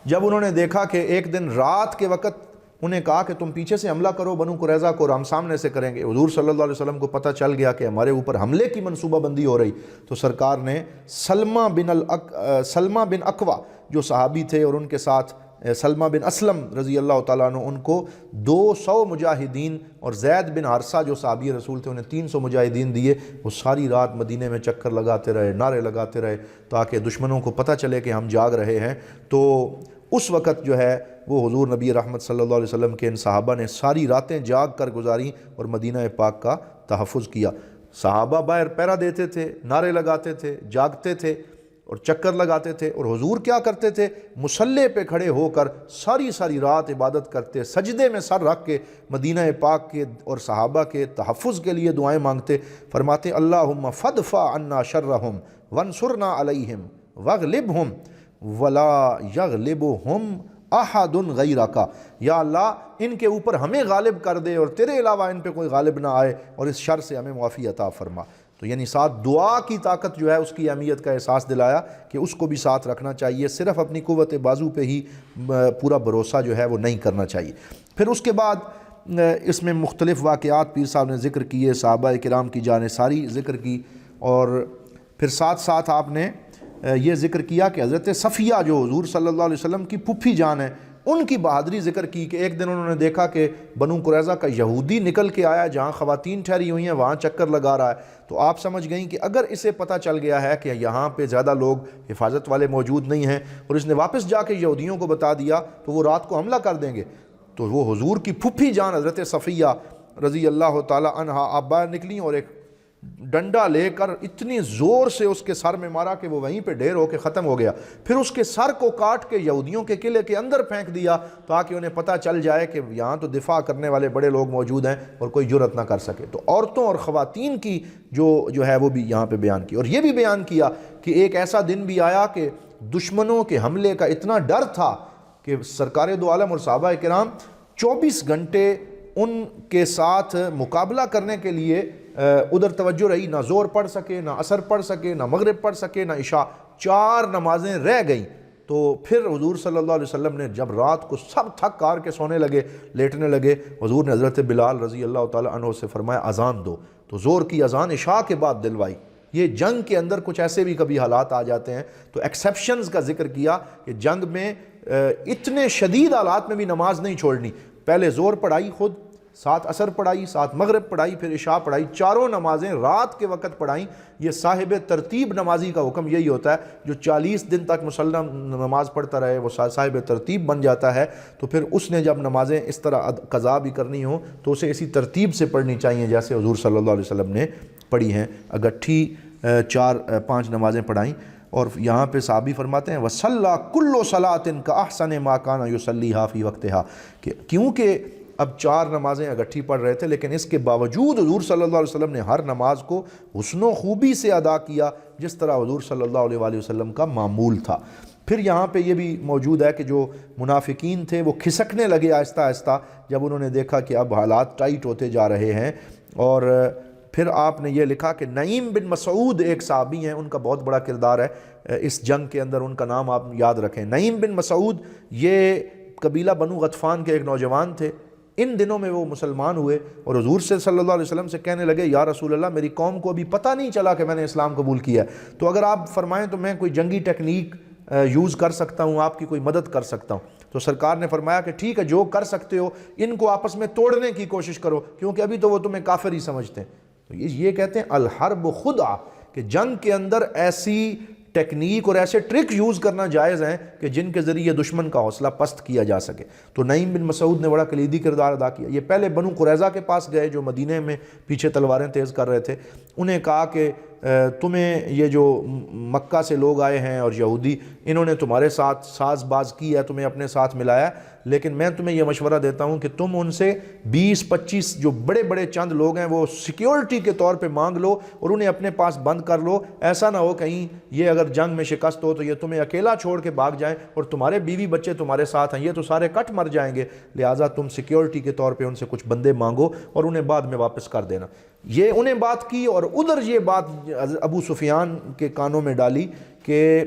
جب انہوں نے دیکھا کہ ایک دن رات کے وقت انہیں کہا کہ تم پیچھے سے حملہ کرو بنو قریظہ کو اور ہم سامنے سے کریں گے، حضور صلی اللہ علیہ وسلم کو پتہ چل گیا کہ ہمارے اوپر حملے کی منصوبہ بندی ہو رہی، تو سرکار نے سلمہ بن اکوع جو صحابی تھے اور ان کے ساتھ سلمہ بن اسلم رضی اللہ تعالیٰ عنہ، ان کو 200 مجاہدین اور زید بن حارثہ جو صحابی رسول تھے انہیں 300 مجاہدین دیے۔ وہ ساری رات مدینے میں چکر لگاتے رہے، نعرے لگاتے رہے تاکہ دشمنوں کو پتہ چلے کہ ہم جاگ رہے ہیں۔ تو اس وقت جو ہے وہ حضور نبی رحمت صلی اللہ علیہ وسلم کے ان صحابہ نے ساری راتیں جاگ کر گزاریں اور مدینہ پاک کا تحفظ کیا۔ صحابہ باہر پہرا دیتے تھے، نعرے لگاتے تھے، جاگتے تھے اور چکر لگاتے تھے، اور حضور کیا کرتے تھے، مصلے پہ کھڑے ہو کر ساری رات عبادت کرتے، سجدے میں سر رکھ کے مدینہ پاک کے اور صحابہ کے تحفظ کے لیے دعائیں مانگتے، فرماتے اللہم فادفع عنا شرہم وانصرنا علیہم واغلبہم ولا یغلبہم احد غیرک، یا اللہ ان کے اوپر ہمیں غالب کر دے اور تیرے علاوہ ان پہ کوئی غالب نہ آئے اور اس شر سے ہمیں معافی عطا فرما۔ تو یعنی ساتھ دعا کی طاقت جو ہے اس کی اہمیت کا احساس دلایا کہ اس کو بھی ساتھ رکھنا چاہیے، صرف اپنی قوت بازو پہ ہی پورا بھروسہ جو ہے وہ نہیں کرنا چاہیے۔ پھر اس کے بعد اس میں مختلف واقعات پیر صاحب نے ذکر کیے، صحابہ کرام کی جانیں ساری ذکر کی، اور پھر ساتھ ساتھ آپ نے یہ ذکر کیا کہ حضرت صفیہ جو حضور صلی اللہ علیہ وسلم کی پھپھی جان ہے ان کی بہادری ذکر کی کہ ایک دن انہوں نے دیکھا کہ بنو قریظہ کا یہودی نکل کے آیا، جہاں خواتین ٹھہری ہوئی ہیں وہاں چکر لگا رہا ہے۔ تو آپ سمجھ گئیں کہ اگر اسے پتہ چل گیا ہے کہ یہاں پہ زیادہ لوگ حفاظت والے موجود نہیں ہیں اور اس نے واپس جا کے یہودیوں کو بتا دیا تو وہ رات کو حملہ کر دیں گے۔ تو وہ حضور کی پھپھی جان حضرت صفیہ رضی اللہ تعالی عنہا آپ باہر نکلیں اور ایک ڈنڈا لے کر اتنی زور سے اس کے سر میں مارا کہ وہ وہیں پہ ڈھیر ہو کے ختم ہو گیا۔ پھر اس کے سر کو کاٹ کے یہودیوں کے قلعے کے اندر پھینک دیا تاکہ انہیں پتہ چل جائے کہ یہاں تو دفاع کرنے والے بڑے لوگ موجود ہیں اور کوئی جرأت نہ کر سکے۔ تو عورتوں اور خواتین کی جو ہے وہ بھی یہاں پہ بیان کی، اور یہ بھی بیان کیا کہ ایک ایسا دن بھی آیا کہ دشمنوں کے حملے کا اتنا ڈر تھا کہ سرکار دو عالم اور صحابہ کرام 24 گھنٹے ان کے ساتھ مقابلہ کرنے کے لیے ادھر توجہ رہی، نہ زور پڑھ سکے، نہ عصر پڑھ سکے، نہ مغرب پڑھ سکے، نہ عشاء، 4 نمازیں رہ گئیں۔ تو پھر حضور صلی اللہ علیہ وسلم نے جب رات کو سب تھک ہار کے سونے لگے، لیٹنے لگے، حضور نے حضرت بلال رضی اللہ تعالیٰ عنہ سے فرمایا اذان دو، تو زور کی اذان عشاء کے بعد دلوائی۔ یہ جنگ کے اندر کچھ ایسے بھی کبھی حالات آ جاتے ہیں، تو ایکسیپشنز کا ذکر کیا کہ جنگ میں اتنے شدید حالات میں بھی نماز نہیں چھوڑنی، پہلے زور پڑھائی خود، ساتھ عصر پڑھائی، ساتھ مغرب پڑھائی، پھر عشاء پڑھائی، 4 نمازیں رات کے وقت پڑھائیں۔ یہ صاحب ترتیب نمازی کا حکم یہی ہوتا ہے، جو 40 دن تک مسلم نماز پڑھتا رہے وہ صاحب ترتیب بن جاتا ہے۔ تو پھر اس نے جب نمازیں اس طرح قضا بھی کرنی ہوں تو اسے اسی ترتیب سے پڑھنی چاہیے جیسے حضور صلی اللہ علیہ وسلم نے پڑھی ہیں، اکٹھی 4-5 نمازیں پڑھائیں۔ اور یہاں پہ صحابی فرماتے ہیں وَصَلَّى كُلُّ صَلَاةٍ كَأَحْسَنِ مَا كَانَ يُصَلِّيهَا فِي وَقْتِهَا، کہ کیونکہ اب 4 نمازیں اکٹھی پڑھ رہے تھے، لیکن اس کے باوجود حضور صلی اللہ علیہ وسلم نے ہر نماز کو حسن و خوبی سے ادا کیا جس طرح حضور صلی اللہ علیہ وآلہ وسلم کا معمول تھا۔ پھر یہاں پہ یہ بھی موجود ہے کہ جو منافقین تھے وہ کھسکنے لگے آہستہ آہستہ جب انہوں نے دیکھا کہ اب حالات ٹائٹ ہوتے جا رہے ہیں۔ اور پھر آپ نے یہ لکھا کہ نعیم بن مسعود ایک صحابی ہیں، ان کا بہت بڑا کردار ہے اس جنگ کے اندر، ان کا نام آپ یاد رکھیں۔ نعیم بن مسعود یہ قبیلہ بنو غطفان کے ایک نوجوان تھے، ان دنوں میں وہ مسلمان ہوئے اور حضور صلی اللہ علیہ وسلم سے کہنے لگے یا رسول اللہ میری قوم کو ابھی پتہ نہیں چلا کہ میں نے اسلام قبول کیا ہے، تو اگر آپ فرمائیں تو میں کوئی جنگی ٹیکنیک یوز کر سکتا ہوں، آپ کی کوئی مدد کر سکتا ہوں۔ تو سرکار نے فرمایا کہ ٹھیک ہے، جو کر سکتے ہو ان کو آپس میں توڑنے کی کوشش کرو، کیونکہ ابھی تو وہ تمہیں کافر ہی سمجھتے ہیں۔ تو یہ کہتے ہیں الحرب خدعہ، کہ جنگ کے اندر ایسی ٹیکنیک اور ایسے ٹرک یوز کرنا جائز ہیں کہ جن کے ذریعے دشمن کا حوصلہ پست کیا جا سکے۔ تو نعیم بن مسعود نے بڑا کلیدی کردار ادا کیا۔ یہ پہلے بنو قریظہ کے پاس گئے جو مدینہ میں پیچھے تلواریں تیز کر رہے تھے، انہیں کہا کہ تمہیں یہ جو مکہ سے لوگ آئے ہیں اور یہودی، انہوں نے تمہارے ساتھ ساز باز کی ہے، تمہیں اپنے ساتھ ملایا، لیکن میں تمہیں یہ مشورہ دیتا ہوں کہ تم ان سے 20-25 جو بڑے بڑے چند لوگ ہیں وہ سیکیورٹی کے طور پہ مانگ لو اور انہیں اپنے پاس بند کر لو، ایسا نہ ہو کہیں یہ اگر جنگ میں شکست ہو تو یہ تمہیں اکیلا چھوڑ کے بھاگ جائیں اور تمہارے بیوی بچے تمہارے ساتھ ہیں، یہ تو سارے کٹ مر جائیں گے، لہٰذا تم سیکیورٹی کے طور پہ ان سے کچھ بندے مانگو اور انہیں بعد میں واپس کر دینا۔ یہ انہیں بات کی اور ادھر یہ بات ابو سفیان کے کانوں میں ڈالی کہ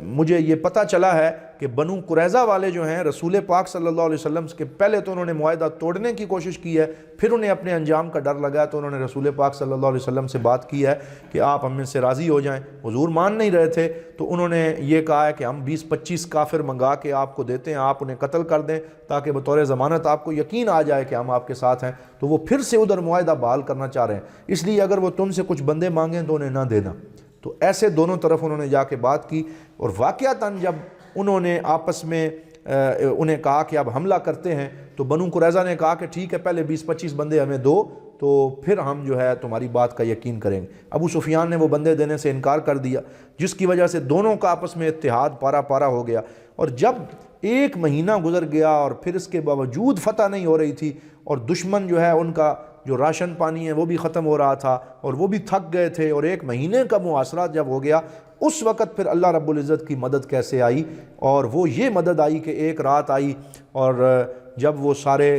مجھے یہ پتہ چلا ہے کہ بنو قریظہ والے جو ہیں رسول پاک صلی اللہ علیہ وسلم کے پہلے تو انہوں نے معاہدہ توڑنے کی کوشش کی ہے، پھر انہیں اپنے انجام کا ڈر لگا تو انہوں نے رسول پاک صلی اللہ علیہ وسلم سے بات کی ہے کہ آپ ہم سے راضی ہو جائیں۔ حضور مان نہیں رہے تھے تو انہوں نے یہ کہا ہے کہ ہم 20-25 کافر منگا کے آپ کو دیتے ہیں، آپ انہیں قتل کر دیں تاکہ بطور ضمانت آپ کو یقین آ جائے کہ ہم آپ کے ساتھ ہیں۔ تو وہ پھر سے ادھر معاہدہ بحال کرنا چاہ رہے ہیں، اس لیے اگر وہ تم سے کچھ بندے مانگیں تو انہیں نہ دینا۔ تو ایسے دونوں طرف انہوں نے جا کے بات کی اور واقعتاً جب انہوں نے آپس میں انہیں کہا کہ اب حملہ کرتے ہیں تو بنو قریظہ نے کہا کہ ٹھیک ہے پہلے 20-25 بندے ہمیں دو تو پھر ہم جو ہے تمہاری بات کا یقین کریں گے۔ ابو سفیان نے وہ بندے دینے سے انکار کر دیا، جس کی وجہ سے دونوں کا آپس میں اتحاد پارا پارا ہو گیا۔ اور جب 1 مہینہ گزر گیا اور پھر اس کے باوجود فتح نہیں ہو رہی تھی اور دشمن جو ہے ان کا جو راشن پانی ہے وہ بھی ختم ہو رہا تھا اور وہ بھی تھک گئے تھے اور 1 مہینے کا محاصرہ جب ہو گیا، اس وقت پھر اللہ رب العزت کی مدد کیسے آئی؟ اور وہ یہ مدد آئی کہ ایک رات آئی اور جب وہ سارے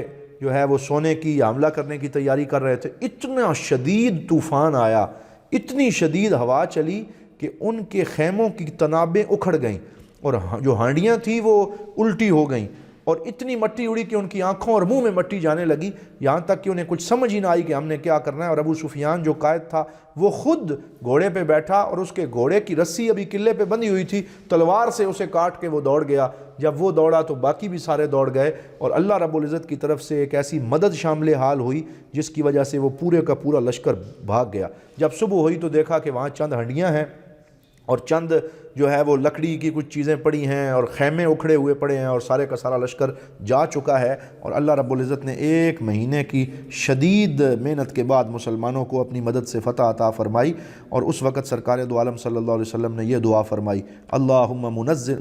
جو ہے وہ سونے کی یا حملہ کرنے کی تیاری کر رہے تھے، اتنا شدید طوفان آیا، اتنی شدید ہوا چلی کہ ان کے خیموں کی تنابیں اکھڑ گئیں اور جو ہانڈیاں تھیں وہ الٹی ہو گئیں اور اتنی مٹی اڑی کہ ان کی آنکھوں اور منہ میں مٹی جانے لگی، یہاں تک کہ انہیں کچھ سمجھ ہی نہ آئی کہ ہم نے کیا کرنا ہے۔ اور ابو سفیان جو قائد تھا وہ خود گھوڑے پہ بیٹھا اور اس کے گھوڑے کی رسی ابھی قلعے پہ بندھی ہوئی تھی، تلوار سے اسے کاٹ کے وہ دوڑ گیا۔ جب وہ دوڑا تو باقی بھی سارے دوڑ گئے اور اللہ رب العزت کی طرف سے ایک ایسی مدد شامل حال ہوئی جس کی وجہ سے وہ پورے کا پورا لشکر بھاگ گیا۔ جب صبح ہوئی تو دیکھا کہ وہاں چند ہنڈیاں ہیں اور چند جو ہے وہ لکڑی کی کچھ چیزیں پڑی ہیں اور خیمے اکھڑے ہوئے پڑے ہیں اور سارے کا سارا لشکر جا چکا ہے۔ اور اللہ رب العزت نے 1 مہینے کی شدید محنت کے بعد مسلمانوں کو اپنی مدد سے فتح عطا فرمائی۔ اور اس وقت سرکار دو عالم صلی اللہ علیہ وسلم نے یہ دعا فرمائی، اللہم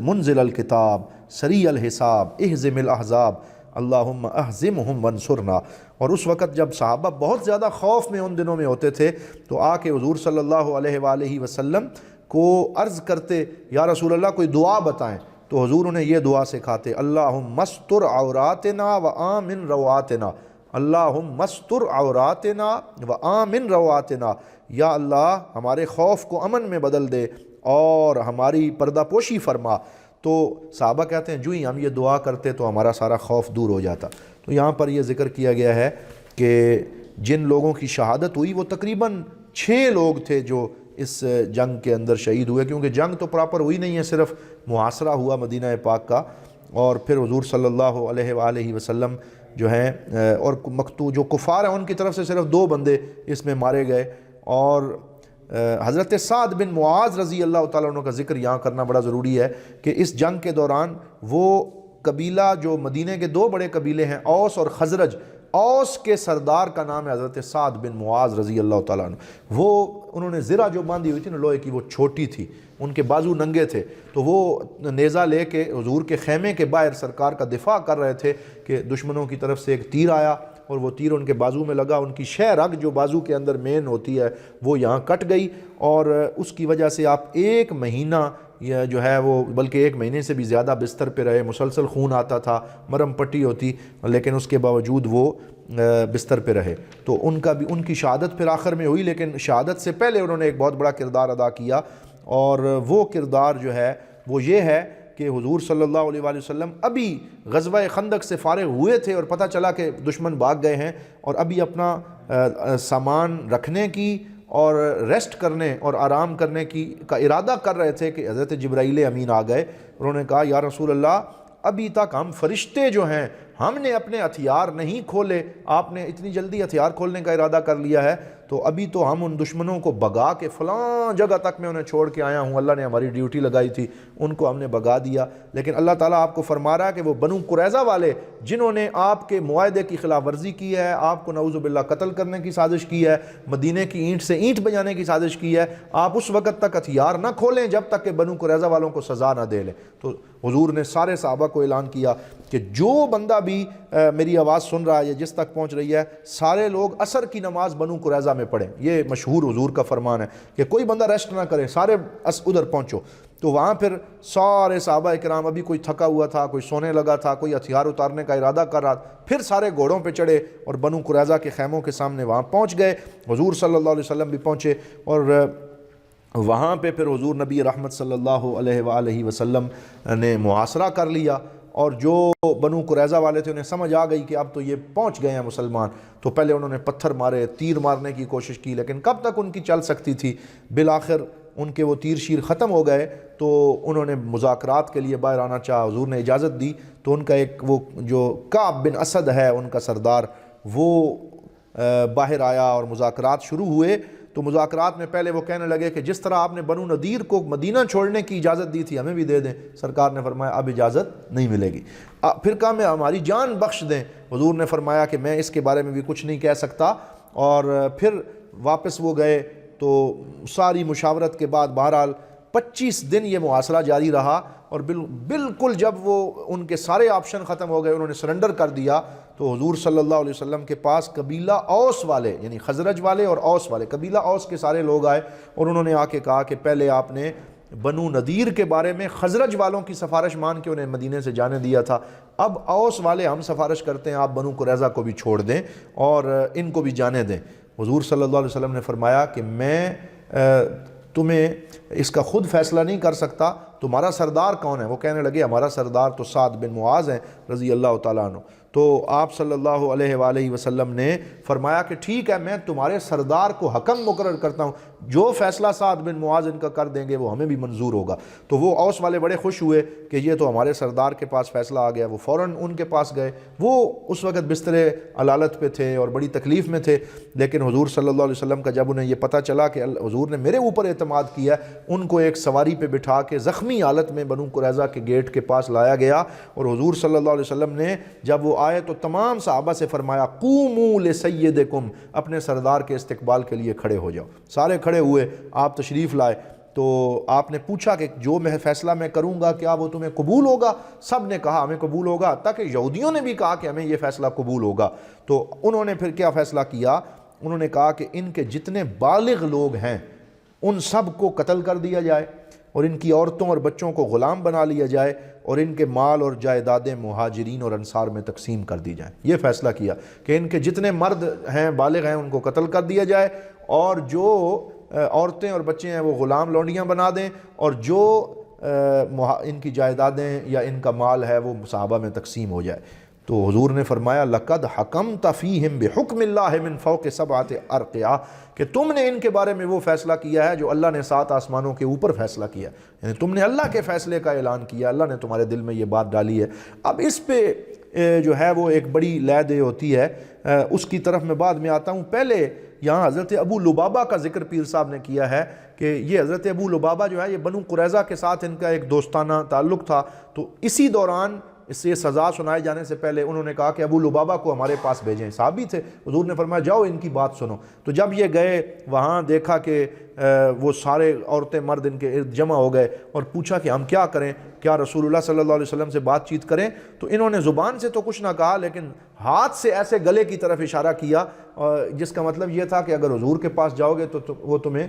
منزل الکتاب سریع الحساب اہزم الاحزاب اللہم اہزمہم وانصرنا۔ اور اس وقت جب صحابہ بہت زیادہ خوف میں ان دنوں میں ہوتے تھے تو آ کے حضور صلی اللہ علیہ وآلہ وسلم کو عرض کرتے یا رسول اللہ کوئی دعا بتائیں، تو حضور انہیں یہ دعا سکھاتے، اللہم استر عوراتنا و آمن رواتنا، اللہم استر عوراتنا و آمن رواتنا، یا اللہ ہمارے خوف کو امن میں بدل دے اور ہماری پردہ پوشی فرما۔ تو صحابہ کہتے ہیں جو ہی ہم یہ دعا کرتے تو ہمارا سارا خوف دور ہو جاتا۔ تو یہاں پر یہ ذکر کیا گیا ہے کہ جن لوگوں کی شہادت ہوئی وہ تقریباً 6 لوگ تھے جو اس جنگ کے اندر شہید ہوئے، کیونکہ جنگ تو پراپر ہوئی نہیں ہے، صرف محاصرہ ہوا مدینہ پاک کا، اور پھر حضور صلی اللہ علیہ وآلہ وسلم جو ہیں اور جو کفار ہیں ان کی طرف سے صرف 2 بندے اس میں مارے گئے۔ اور حضرت سعد بن معاذ رضی اللہ تعالیٰ عنہ کا ذکر یہاں کرنا بڑا ضروری ہے کہ اس جنگ کے دوران وہ قبیلہ جو مدینہ کے 2 بڑے قبیلے ہیں اوس اور خزرج، اوس کے سردار کا نام ہے حضرت سعد بن معاذ رضی اللہ تعالیٰ عنہ۔ وہ انہوں نے زرہ جو باندھی ہوئی تھی نا لوہے کی، وہ چھوٹی تھی، ان کے بازو ننگے تھے، تو وہ نیزہ لے کے حضور کے خیمے کے باہر سرکار کا دفاع کر رہے تھے کہ دشمنوں کی طرف سے ایک تیر آیا اور وہ تیر ان کے بازو میں لگا، ان کی شہ رگ جو بازو کے اندر مین ہوتی ہے وہ یہاں کٹ گئی، اور اس کی وجہ سے آپ 1 مہینہ یا جو ہے وہ بلکہ 1 مہینے سے بھی زیادہ بستر پہ رہے، مسلسل خون آتا تھا، مرم پٹی ہوتی، لیکن اس کے باوجود وہ بستر پہ رہے۔ تو ان کی شہادت پھر آخر میں ہوئی، لیکن شہادت سے پہلے انہوں نے ایک بہت بڑا کردار ادا کیا، اور وہ کردار جو ہے وہ یہ ہے کہ حضور صلی اللہ علیہ وآلہ وسلم ابھی غزوہ خندق سے فارغ ہوئے تھے اور پتہ چلا کہ دشمن بھاگ گئے ہیں، اور ابھی اپنا سامان رکھنے کی اور ریسٹ کرنے اور آرام کرنے کا ارادہ کر رہے تھے کہ حضرت جبرائیل امین آ گئے۔ انہوں نے کہا یا رسول اللہ ابھی تک ہم فرشتے جو ہیں ہم نے اپنے ہتھیار نہیں کھولے، آپ نے اتنی جلدی ہتھیار کھولنے کا ارادہ کر لیا ہے، تو ابھی تو ہم ان دشمنوں کو بھگا کے فلاں جگہ تک میں انہیں چھوڑ کے آیا ہوں، اللہ نے ہماری ڈیوٹی لگائی تھی، ان کو ہم نے بھگا دیا۔ لیکن اللہ تعالیٰ آپ کو فرما رہا ہے کہ وہ بنو قریظہ والے جنہوں نے آپ کے معاہدے کی خلاف ورزی کی ہے، آپ کو نعوذ باللہ قتل کرنے کی سازش کی ہے، مدینے کی اینٹ سے اینٹ بجانے کی سازش کی ہے، آپ اس وقت تک ہتھیار نہ کھولیں جب تک کہ بنو قریظہ والوں کو سزا نہ دے لیں۔ تو حضور نے سارے صحابہ کو اعلان کیا کہ جو بندہ بھی میری آواز سن رہا ہے یا جس تک پہنچ رہی ہے، سارے لوگ عصر کی نماز بنو قریظہ میں پڑھیں۔ یہ مشہور حضور کا فرمان ہے کہ کوئی بندہ ریسٹ نہ کرے، سارے ادھر پہنچو۔ تو وہاں پھر سارے صحابہ کرام، ابھی کوئی تھکا ہوا تھا، کوئی سونے لگا تھا، کوئی ہتھیار اتارنے کا ارادہ کر رہا، پھر سارے گھوڑوں پہ چڑھے اور بنو قریظہ کے خیموں کے سامنے وہاں پہنچ گئے۔ حضور صلی اللہ علیہ وسلم بھی پہنچے، اور وہاں پہ پھر حضور نبی رحمت صلی اللہ علیہ وآلہ وسلم نے محاصرہ کر لیا، اور جو بنو قریظہ والے تھے انہیں سمجھ آ گئی کہ اب تو یہ پہنچ گئے ہیں مسلمان، تو پہلے انہوں نے پتھر مارے، تیر مارنے کی کوشش کی، لیکن کب تک ان کی چل سکتی تھی۔ بالآخر ان کے وہ تیر شیر ختم ہو گئے، تو انہوں نے مذاکرات کے لیے باہر آنا چاہا، حضور نے اجازت دی، تو ان کا ایک وہ جو کعب بن اسد ہے ان کا سردار، وہ باہر آیا اور مذاکرات شروع ہوئے۔ تو مذاکرات میں پہلے وہ کہنے لگے کہ جس طرح آپ نے بنو نذیر کو مدینہ چھوڑنے کی اجازت دی تھی ہمیں بھی دے دیں۔ سرکار نے فرمایا اب اجازت نہیں ملے گی، پھر کہا میں ہماری جان بخش دیں۔ حضور نے فرمایا کہ میں اس کے بارے میں بھی کچھ نہیں کہہ سکتا، اور پھر واپس وہ گئے۔ تو ساری مشاورت کے بعد بہرحال 25 دن یہ محاصرہ جاری رہا، اور بالکل جب وہ ان کے سارے آپشن ختم ہو گئے، انہوں نے سرنڈر کر دیا، تو حضور صلی اللہ علیہ وسلم کے پاس قبیلہ اوس والے یعنی خزرج والے اور اوس والے، قبیلہ اوس کے سارے لوگ آئے، اور انہوں نے آ کے کہا کہ پہلے آپ نے بنو نذیر کے بارے میں خزرج والوں کی سفارش مان کے انہیں مدینے سے جانے دیا تھا، اب اوس والے ہم سفارش کرتے ہیں آپ بنو قریظہ کو بھی چھوڑ دیں اور ان کو بھی جانے دیں۔ حضور صلی اللہ علیہ وسلم نے فرمایا کہ میں تمہیں اس کا خود فیصلہ نہیں کر سکتا، تمہارا سردار کون ہے؟ وہ کہنے لگے ہمارا سردار تو سعد بن معاذ ہیں رضی اللہ تعالیٰ عنہ۔ تو آپ صلی اللہ علیہ وآلہ وسلم نے فرمایا کہ ٹھیک ہے، میں تمہارے سردار کو حکم مقرر کرتا ہوں، جو فیصلہ سعد بن معاذ ان کا کر دیں گے وہ ہمیں بھی منظور ہوگا۔ تو وہ اوس والے بڑے خوش ہوئے کہ یہ تو ہمارے سردار کے پاس فیصلہ آ گیا، وہ فوراً ان کے پاس گئے۔ وہ اس وقت بستر علالت پہ تھے اور بڑی تکلیف میں تھے، لیکن حضور صلی اللہ علیہ وسلم کا جب انہیں یہ پتہ چلا کہ حضور نے میرے اوپر اعتماد کیا، ان کو ایک سواری پہ بٹھا کے زخمی حالت میں بنو قریظہ کے گیٹ کے پاس لایا گیا، اور حضور صلی اللہ علیہ وسلم نے جب وہ آئے تو تمام صحابہ سے فرمایا قوموا لسیدکم، اپنے سردار کے استقبال کے لیے کھڑے ہو جاؤ۔ سارے کھڑے ہوئے، آپ تشریف لائے، تو آپ نے پوچھا کہ جو میں فیصلہ میں کروں گا کیا وہ تمہیں قبول ہوگا؟ سب نے کہا ہمیں قبول ہوگا، تاکہ یہودیوں نے بھی کہا کہ ہمیں یہ فیصلہ قبول ہوگا۔ تو انہوں نے پھر کیا فیصلہ کیا؟ انہوں نے کہا کہ ان کے جتنے بالغ لوگ ہیں ان سب کو قتل کر دیا جائے، اور ان کی عورتوں اور بچوں کو غلام بنا لیا جائے اور ان کے مال اور جائیدادیں مہاجرین اور انصار میں تقسیم کر دی جائیں۔ یہ فیصلہ کیا کہ ان کے جتنے مرد ہیں بالغ ہیں ان کو قتل کر دیا جائے، اور جو عورتیں اور بچے ہیں وہ غلام لونڈیاں بنا دیں، اور جو ان کی جائیدادیں یا ان کا مال ہے وہ صحابہ میں تقسیم ہو جائے۔ تو حضور نے فرمایا لَقَدْ حَكَمْتَ فِيهِمْ بِحُكْمِ اللَّهِ مِنْ فَوْقِ سَبْعَةِ أَرْقِعَةٍ کہ تم نے ان کے بارے میں وہ فیصلہ کیا ہے جو اللہ نے 7 آسمانوں کے اوپر فیصلہ کیا، یعنی تم نے اللہ کے فیصلے کا اعلان کیا، اللہ نے تمہارے دل میں یہ بات ڈالی ہے۔ اب اس پہ جو ہے وہ ایک بڑی لے دے ہوتی ہے، اس کی طرف میں بعد میں آتا ہوں۔ پہلے یہاں حضرت ابو لبابہ کا ذکر پیر صاحب نے کیا ہے کہ یہ حضرت ابو لبابہ جو ہے یہ بنو قریظہ کے ساتھ ان کا ایک دوستانہ تعلق تھا، تو اسی دوران اس سے سزا سنائے جانے سے پہلے انہوں نے کہا کہ ابو لبابہ کو ہمارے پاس بھیجیں، صحابی تھے، حضور نے فرمایا جاؤ ان کی بات سنو۔ تو جب یہ گئے وہاں دیکھا کہ وہ سارے عورتیں مرد ان کے ارد جمع ہو گئے، اور پوچھا کہ ہم کیا کریں، کیا رسول اللہ صلی اللہ علیہ وسلم سے بات چیت کریں؟ تو انہوں نے زبان سے تو کچھ نہ کہا، لیکن ہاتھ سے ایسے گلے کی طرف اشارہ کیا، جس کا مطلب یہ تھا کہ اگر حضور کے پاس جاؤ گے تو وہ تمہیں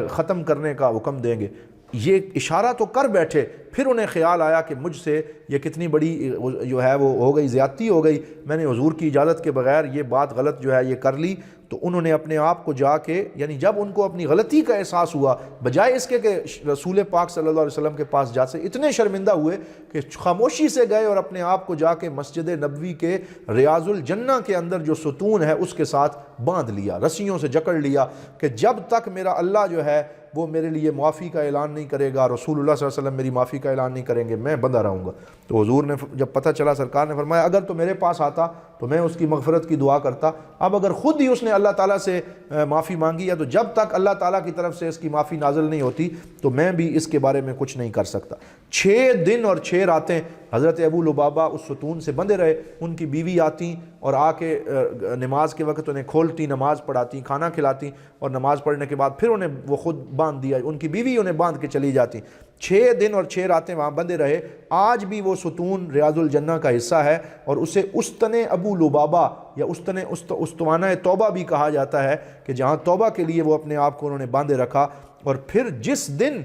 ختم کرنے کا حکم دیں گے۔ یہ اشارہ تو کر بیٹھے، پھر انہیں خیال آیا کہ مجھ سے یہ کتنی بڑی جو ہے وہ ہو گئی، زیادتی ہو گئی، میں نے حضور کی اجازت کے بغیر یہ بات غلط جو ہے یہ کر لی۔ تو انہوں نے اپنے آپ کو جا کے، یعنی جب ان کو اپنی غلطی کا احساس ہوا، بجائے اس کے کہ رسول پاک صلی اللہ علیہ وسلم کے پاس جا سے، اتنے شرمندہ ہوئے کہ خاموشی سے گئے اور اپنے آپ کو جا کے مسجد نبوی کے ریاض الجنہ کے اندر جو ستون ہے اس کے ساتھ باندھ لیا، رسیوں سے جکڑ لیا کہ جب تک میرا اللہ جو ہے وہ میرے لیے معافی کا اعلان نہیں کرے گا، رسول اللہ صلی اللہ علیہ وسلم میری معافی کا اعلان نہیں کریں گے، میں بندہ رہوں گا۔ تو حضور نے جب پتہ چلا، سرکار نے فرمایا اگر تو میرے پاس آتا تو میں اس کی مغفرت کی دعا کرتا، اب اگر خود ہی اس نے اللہ تعالیٰ سے معافی مانگی ہے تو جب تک اللہ تعالیٰ کی طرف سے اس کی معافی نازل نہیں ہوتی تو میں بھی اس کے بارے میں کچھ نہیں کر سکتا۔ 6 دن اور 6 راتیں حضرت ابو لبابہ اس ستون سے بندے رہے۔ ان کی بیوی آتی اور آ کے نماز کے وقت انہیں کھولتی، نماز پڑھاتی، کھانا کھلاتی، اور نماز پڑھنے کے بعد پھر انہیں وہ خود باندھ دیا، ان کی بیوی انہیں باندھ کے چلی جاتی۔ 6 دن اور 6 راتیں وہاں بندے رہے۔ آج بھی وہ ستون ریاض الجنہ کا حصہ ہے، اور اسے استن ابو لبابہ یا استوانہ توبہ بھی کہا جاتا ہے، کہ جہاں توبہ کے لیے وہ اپنے آپ کو انہوں نے باندھے رکھا۔ اور پھر جس دن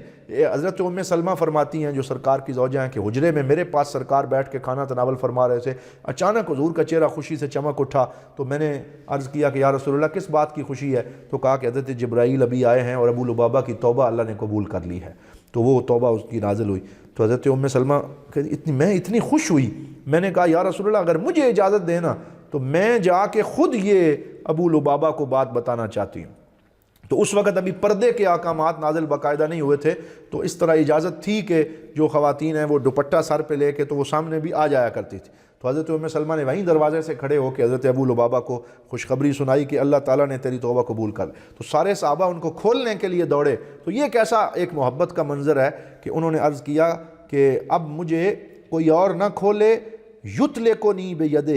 حضرت ام سلمہ فرماتی ہیں جو سرکار کی زوجہ ہیں کہ حجرے میں میرے پاس سرکار بیٹھ کے کھانا تناول فرما رہے تھے، اچانک حضور کا چہرہ خوشی سے چمک اٹھا، تو میں نے عرض کیا کہ یا رسول اللہ کس بات کی خوشی ہے؟ تو کہا کہ حضرت جبرائیل ابھی آئے ہیں اور ابو لبابہ کی توبہ اللہ نے قبول کر لی ہے، تو وہ توبہ اس کی نازل ہوئی۔ تو حضرت ام سلمہ میں اتنی خوش ہوئی، میں نے کہا یا رسول اللہ اگر مجھے اجازت دینا تو میں جا کے خود یہ ابو لبابہ کو بات بتانا چاہتی ہوں۔ تو اس وقت ابھی پردے کے احکامات نازل باقاعدہ نہیں ہوئے تھے، تو اس طرح اجازت تھی کہ جو خواتین ہیں وہ دوپٹہ سر پہ لے کے تو وہ سامنے بھی آ جایا کرتی تھی۔ تو حضرت ام سلمہ نے وہیں دروازے سے کھڑے ہو کے حضرت ابو لبابہ کو خوشخبری سنائی کہ اللہ تعالیٰ نے تیری توبہ قبول کر۔ تو سارے صحابہ ان کو کھولنے کے لیے دوڑے۔ تو یہ کیسا ایک محبت کا منظر ہے کہ انہوں نے عرض کیا کہ اب مجھے کوئی اور نہ کھولے، یطلقنی بیدہ،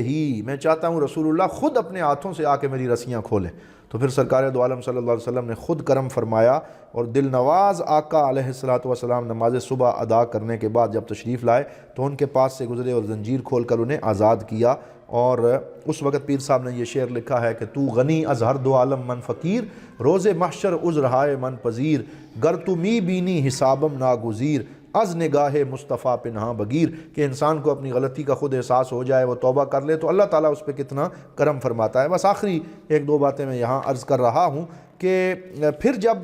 میں چاہتا ہوں رسول اللہ خود اپنے ہاتھوں سے آ کے میری رسیاں کھولیں۔ تو پھر سرکار دو عالم صلی اللہ علیہ وسلم نے خود کرم فرمایا، اور دل نواز آقا علیہ السلام نماز صبح ادا کرنے کے بعد جب تشریف لائے تو ان کے پاس سے گزرے اور زنجیر کھول کر انہیں آزاد کیا۔ اور اس وقت پیر صاحب نے یہ شعر لکھا ہے کہ تو غنی از ہر دو عالم من فقیر، روز محشر عذرہائے من پذیر، گر تو می بینی حسابم ناگزیر، از نگاہ مصطفیٰ پنہاں بگیر، کہ انسان کو اپنی غلطی کا خود احساس ہو جائے، وہ توبہ کر لے تو اللہ تعالیٰ اس پہ کتنا کرم فرماتا ہے۔ بس آخری 1-2 باتیں میں یہاں عرض کر رہا ہوں کہ پھر جب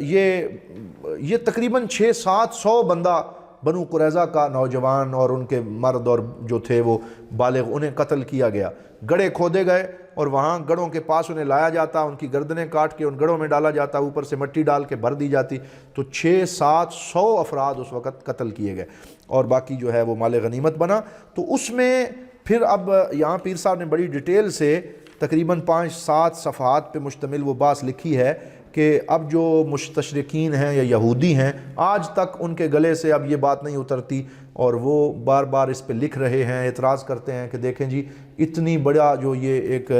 یہ تقریباً 600-700 بندہ بنو قریظہ کا نوجوان اور ان کے مرد اور جو تھے وہ بالغ، انہیں قتل کیا گیا، گڑھے کھودے گئے اور وہاں گڑھوں کے پاس انہیں لایا جاتا، ان کی گردنیں کاٹ کے ان گڑھوں میں ڈالا جاتا، اوپر سے مٹی ڈال کے بھر دی جاتی۔ تو 600-700 افراد اس وقت قتل کیے گئے، اور باقی جو ہے وہ مال غنیمت بنا۔ تو اس میں پھر اب یہاں پیر صاحب نے بڑی ڈیٹیل سے تقریباً 5-7 صفحات پہ مشتمل وہ بات لکھی ہے کہ اب جو مستشرقین ہیں یا یہودی ہیں، آج تک ان کے گلے سے اب یہ بات نہیں اترتی، اور وہ بار بار اس پہ لکھ رہے ہیں، اعتراض کرتے ہیں کہ دیکھیں جی اتنی بڑا جو یہ ایک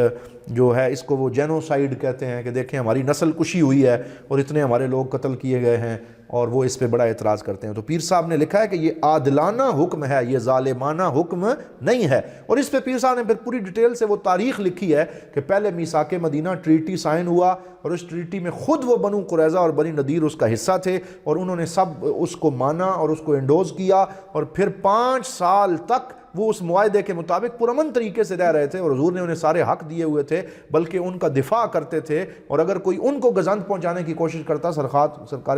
جو ہے اس کو وہ جینوسائیڈ کہتے ہیں کہ دیکھیں ہماری نسل کشی ہوئی ہے اور اتنے ہمارے لوگ قتل کیے گئے ہیں، اور وہ اس پہ بڑا اعتراض کرتے ہیں۔ تو پیر صاحب نے لکھا ہے کہ یہ عادلانہ حکم ہے، یہ ظالمانہ حکم نہیں ہے، اور اس پہ پیر صاحب نے پھر پوری ڈیٹیل سے وہ تاریخ لکھی ہے کہ پہلے میثاق مدینہ ٹریٹی سائن ہوا، اور اس ٹریٹی میں خود وہ بنو قریظہ اور بنی نذیر اس کا حصہ تھے، اور انہوں نے سب اس کو مانا اور اس کو انڈوز کیا، اور پھر 5 سال تک وہ اس معاہدے کے مطابق پرامن طریقے سے رہ رہے تھے، اور حضور نے انہیں سارے حق دیے ہوئے تھے، بلکہ ان کا دفاع کرتے تھے، اور اگر کوئی ان کو گزند پہنچانے کی کوشش کرتا سرکار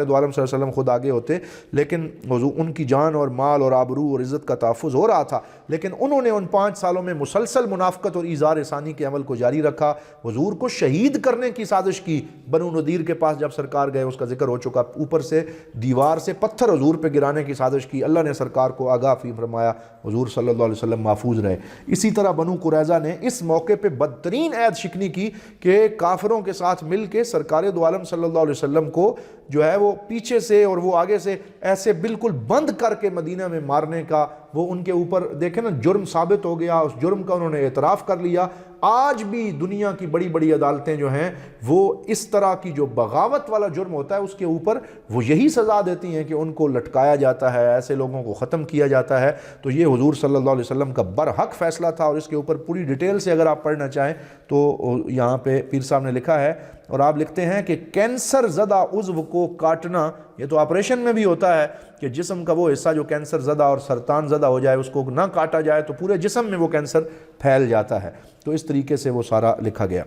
دو عالم صلی اللہ علیہ وسلم خود آگے ہوتے، لیکن حضور ان کی جان اور مال اور آبرو اور عزت کا تحفظ ہو رہا تھا، لیکن انہوں نے ان 5 سالوں میں مسلسل منافقت اور ایذار ثانی کے عمل کو جاری رکھا۔ حضور کو شہید کرنے کی سازش کی، بنو نذیر کے پاس جب سرکار گئے، اس کا ذکر ہو چکا، اوپر سے دیوار سے پتھر حضور پہ گرانے کی سازش کی، اللہ نے سرکار کو آگاہ فرمایا، حضور صلی اللہ علیہ وسلم محفوظ رہے۔ اسی طرح بنو قریظہ نے اس موقع پہ بدترین عہد شکنی کی کہ کافروں کے ساتھ مل کے سرکار دو عالم صلی اللہ علیہ وسلم کو جو ہے وہ پیچھے سے اور وہ آگے سے ایسے بالکل بند کر کے مدینہ میں مارنے کا وہ ان کے اوپر دیکھیں نا جرم ثابت ہو گیا، اس جرم کا انہوں نے اعتراف کر لیا۔ آج بھی دنیا کی بڑی بڑی عدالتیں جو ہیں وہ اس طرح کی جو بغاوت والا جرم ہوتا ہے اس کے اوپر وہ یہی سزا دیتی ہیں کہ ان کو لٹکایا جاتا ہے، ایسے لوگوں کو ختم کیا جاتا ہے۔ تو یہ حضور صلی اللہ علیہ وسلم کا برحق فیصلہ تھا، اور اس کے اوپر پوری ڈیٹیل سے اگر آپ پڑھنا چاہیں تو یہاں پہ پیر صاحب نے لکھا ہے، اور آپ لکھتے ہیں کہ کینسر زدہ عضو کو کاٹنا، یہ تو آپریشن میں بھی ہوتا ہے کہ جسم کا وہ حصہ جو کینسر زدہ اور سرطان زدہ ہو جائے اس کو نہ کاٹا جائے تو پورے جسم میں وہ کینسر پھیل جاتا ہے۔ تو اس طریقے سے وہ سارا لکھا گیا۔